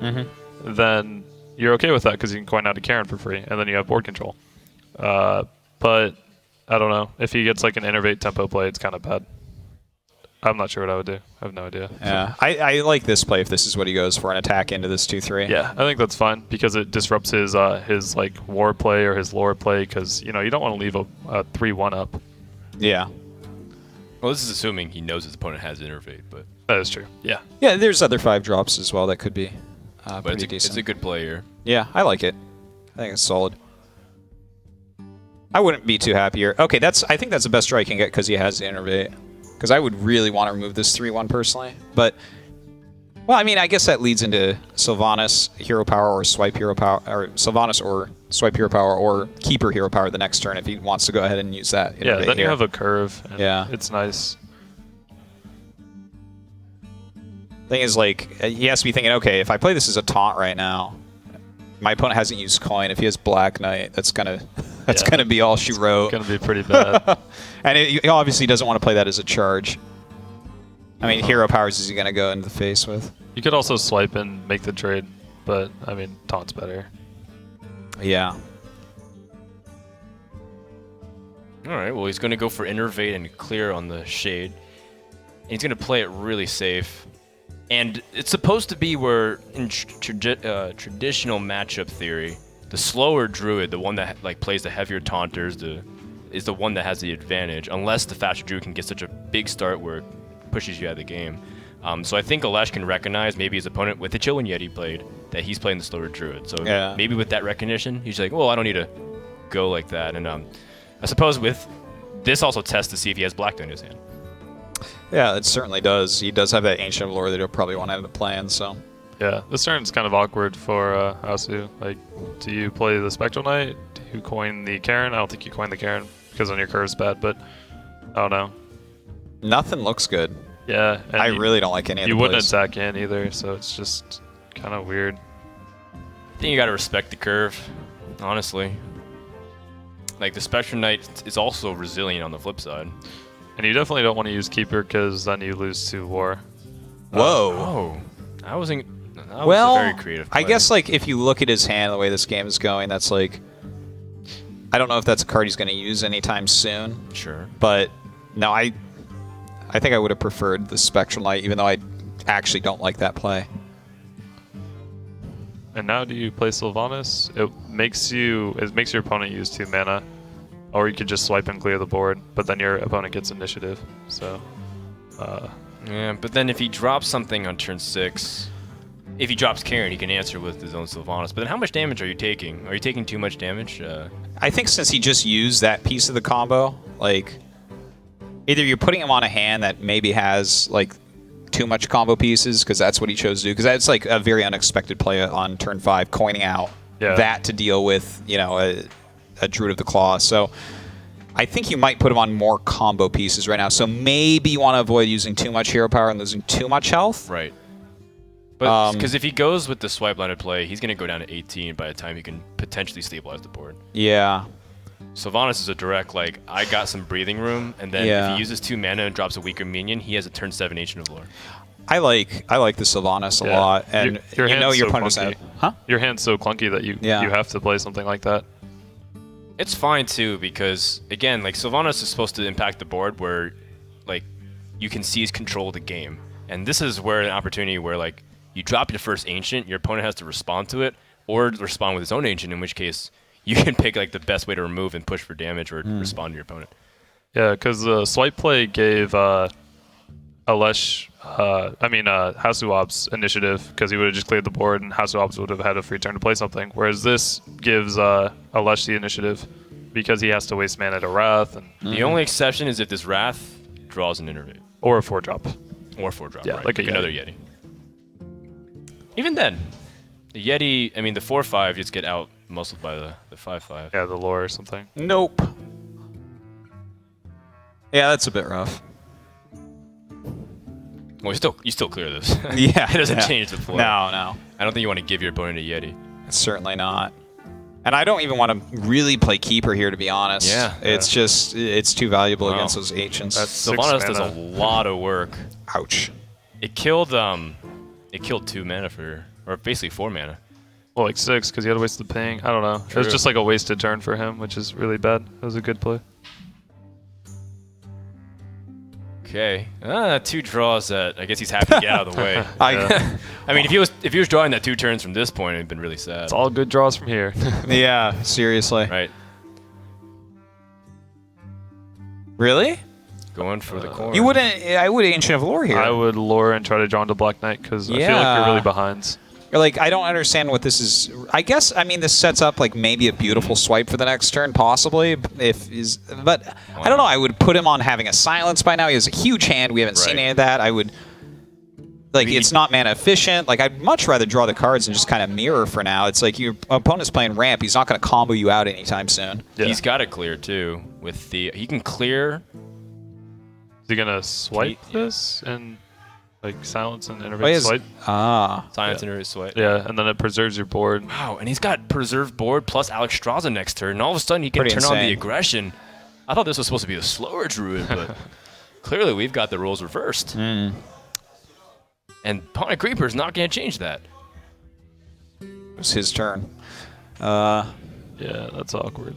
then you're okay with that because you can coin out a Karen for free, and then you have board control. But I don't know. If he gets like an Innervate tempo play, it's kind of bad. I'm not sure what I would do. I have no idea. Yeah, I like this play if this is what he goes for, an attack into this 2/3. Yeah, I think that's fine because it disrupts his like war play or his lore play because you don't want to leave a 3-1 up. Yeah. Well, this is assuming he knows his opponent has Innervate, but That is true. Yeah. Yeah, there's other 5 drops as well that could be pretty it's decent. a good play here. Yeah, I like it. I think it's solid. I wouldn't be too happy here. Okay, I think that's the best draw he can get because he has the Innervate. Because I would really want to remove this 3/1 personally. But, well, I mean, I guess that leads into Sylvanas Hero Power or Swipe Hero Power, or Sylvanas or Swipe Hero Power or Keeper Hero Power the next turn if he wants to go ahead and use that. Yeah, Innervate then you here. have a curve. And Yeah. It's nice. Thing is, like, he has to be thinking, okay, if I play this as a taunt right now, My opponent hasn't used coin. If he has Black Knight, that's gonna be all she wrote. It's gonna be pretty bad. And he obviously doesn't want to play that as a charge. I mean, hero powers is he gonna go into the face with? You could also swipe and make the trade, but I mean, taunt's better. Yeah. All right. Well, he's going to go for Innervate and clear on the Shade. And he's going to play it really safe. And it's supposed to be where in traditional matchup theory, the slower Druid, the one that like plays the heavier taunters, is the one that has the advantage, unless the faster Druid can get such a big start where it pushes you out of the game. So I think Alesh can recognize maybe his opponent with the Chillin' Yeti played that he's playing the slower Druid. So maybe with that recognition, he's like, well, I don't need to go like that. And I suppose with this also tests to see if he has Black Knight in his hand. Yeah, it certainly does. He does have that Ancient of Lore that he'll probably want to end up playing, so. Yeah, this turn's kind of awkward for Hasu. Like, do you play the Spectral Knight? Do you coin the Karen? I don't think you coin the Karen because on your curve's bad, but I don't know. Nothing looks good. Yeah. And I really don't like any of the You wouldn't plays. attack in either, so it's just kind of weird. I think you got to respect the curve, honestly. Like, the Spectral Knight is also resilient on the flip side. And you definitely don't want to use Keeper because then you lose to War. Whoa. Oh, that was a very creative I play. guess like if you look at his hand, the way this game is going, that's like, I don't know if that's a card he's going to use anytime soon. Sure. But no, I think I would have preferred the Spectral Knight, even though I actually don't like that play. And now do you play Sylvanas? It makes your opponent use 2 mana. Or you could just swipe and clear the board, but then your opponent gets initiative. So, Yeah, but then if he drops something on turn 6, if he drops Karen, he can answer with his own Sylvanas. But then how much damage are you taking? Are you taking too much damage? I think since he just used that piece of the combo, like, either you're putting him on a hand that maybe has, like, too much combo pieces, because that's what he chose to do, because that's, like, a very unexpected play on turn 5, coining out that to deal with, you know, a Druid of the Claw. So I think you might put him on more combo pieces right now. So maybe you want to avoid using too much hero power and losing too much health. Right. But because if he goes with the swipe line of play, he's going to go down to 18 by the time he can potentially stabilize the board. Yeah. Sylvanas is a direct, like, I got some breathing room, and then if he uses 2 mana and drops a weaker minion, he has a turn 7 Ancient of Lore. I like the Sylvanas a lot. And your you know hand's your so opponent's clunky. Huh? Your hand's so clunky that you have to play something like that. It's fine too, because again, like, Sylvanas is supposed to impact the board where, like, you can seize control of the game, and this is where an opportunity where, like, you drop your first Ancient, your opponent has to respond to it, or respond with his own Ancient, in which case you can pick like the best way to remove and push for damage or respond to your opponent. Yeah, because the swipe play gave HasuObs initiative because he would have just cleared the board and HasuObs would have had a free turn to play something. Whereas this gives Alesh the initiative because he has to waste mana to Wrath. And The only exception is if this Wrath draws an Innervate. or a 4-drop. Or 4-drop, Yeah, right. like a another Yeti. Even then, the Yeti, I mean, the 4-5 just get out muscled by the 5-5. Yeah, the lore or something. Nope. Yeah, that's a bit rough. Well, you still clear this. Yeah. It doesn't change the flow. No. I don't think you want to give your opponent a Yeti. Certainly not. And I don't even want to really play Keeper here, to be honest. Yeah. It's just, it's too valuable Wow. against those Ancients. That's 6 Sylvanas does a mana. lot of work. Ouch. It killed 2 mana or basically 4 mana. Well, like 6 because he had to waste the ping. I don't know. It was True. just like a wasted turn for him, which is really bad. It was a good play. Okay. 2 draws that I guess he's happy to get out of the way. Yeah. I mean, if he was drawing that 2 turns from this point, it'd been really sad. It's all good draws from here. Yeah, seriously. Right. Really? Going for the corner. You wouldn't, I would Ancient of Lore here. I would lure and try to draw into Black Knight because I feel like you're really behind. Or like, I don't understand what this is. I guess, I mean, this sets up like maybe a beautiful swipe for the next turn, possibly. But I don't know. I would put him on having a silence by now. He has a huge hand. We haven't seen Right. any of that. I would, like, it's not mana efficient. Like, I'd much rather draw the cards and just kind of mirror for now. It's like your opponent's playing ramp. He's not going to combo you out anytime soon. Yeah. He's got it clear too. He can clear. Is he gonna swipe this and Like silence and innervate swipe. Silence into his sweat. Yeah, and then it preserves your board. Wow, and he's got preserved board plus Alexstrasza next turn, and all of a sudden he can Pretty turn on the insane. aggression. I thought this was supposed to be a slower druid, but clearly we've got the roles reversed. And Ponic Creeper's not going to change that. It was his turn. Yeah, that's awkward.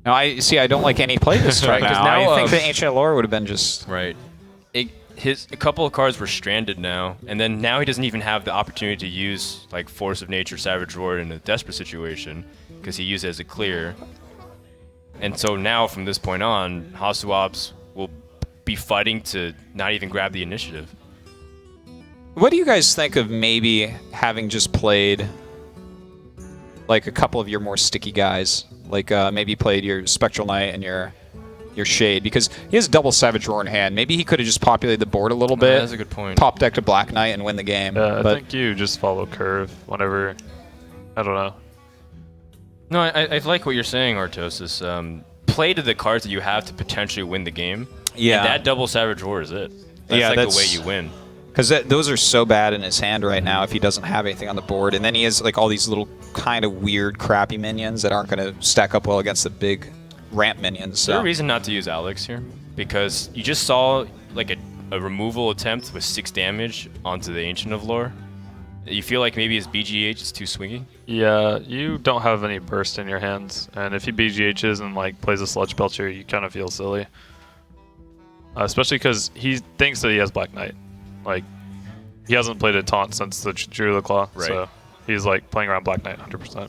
Now, I don't like any play this right now. now, I think the Ancient Lore would have been just... Right. A couple of cards were stranded now, and then now he doesn't even have the opportunity to use like Force of Nature, Savage Roar in a desperate situation because he used it as a clear. And so now, from this point on, HasuObs will be fighting to not even grab the initiative. What do you guys think of maybe having just played like a couple of your more sticky guys? Like maybe played your Spectral Knight and your Shade, because he has double Savage Roar in hand. Maybe he could have just populated the board a little bit. That's a good point. Top deck to Black Knight and win the game. Yeah, I think you just follow curve whenever. I don't know. No, I like what you're saying, Artosis. Play to the cards that you have to potentially win the game. Yeah. And that double Savage Roar is it. That's the way you win. Because those are so bad in his hand right now if he doesn't have anything on the board. And then he has like all these little kind of weird, crappy minions that aren't going to stack up well against the big ramp minions. Is there a reason not to use Alex here? Because you just saw like a removal attempt with 6 damage onto the Ancient of Lore. You feel like maybe his BGH is too swingy? Yeah, you don't have any burst in your hands, and if he BGHs and like plays a Sludge Belcher, you kind of feel silly. Especially because he thinks that he has Black Knight. Like, he hasn't played a taunt since the Druid Claw, right. So he's like playing around Black Knight 100%.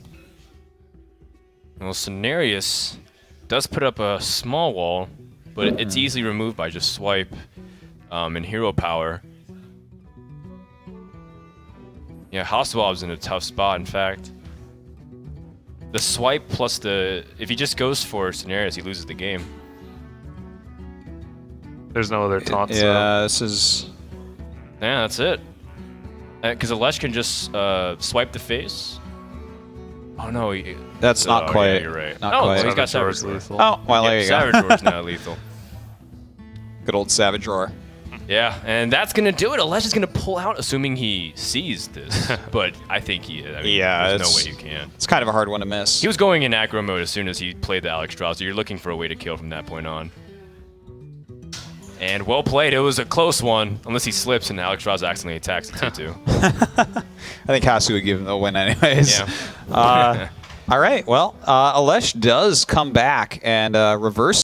Well, Cenarius does put up a small wall, but it's easily removed by just swipe and hero power. Yeah, HasuObs in a tough spot, in fact. The swipe plus if he just goes for Cenarius, he loses the game. There's no other taunts. Yeah, this is... Yeah, that's it. Because Alesh can just swipe the face. Oh no, That's not quite. Yeah, you're right. Not oh, quite. so he's got Savage Savage Roar Roar. is lethal. Oh, well, there you go. Savage Roar is not lethal. Good old Savage Roar. Yeah, and that's gonna do it. Alesh is gonna pull out, assuming he sees this. But I think he. I mean, Yeah, there's no way you can. It's kind of a hard one to miss. He was going in aggro mode as soon as he played the Alexstrasza. You're looking for a way to kill from that point on. And well played. It was a close one, unless he slips and Alexstrasza accidentally attacks the 2-2. I think Hasu would give him the win anyways. Yeah. All right, well, Alesh does come back and reverse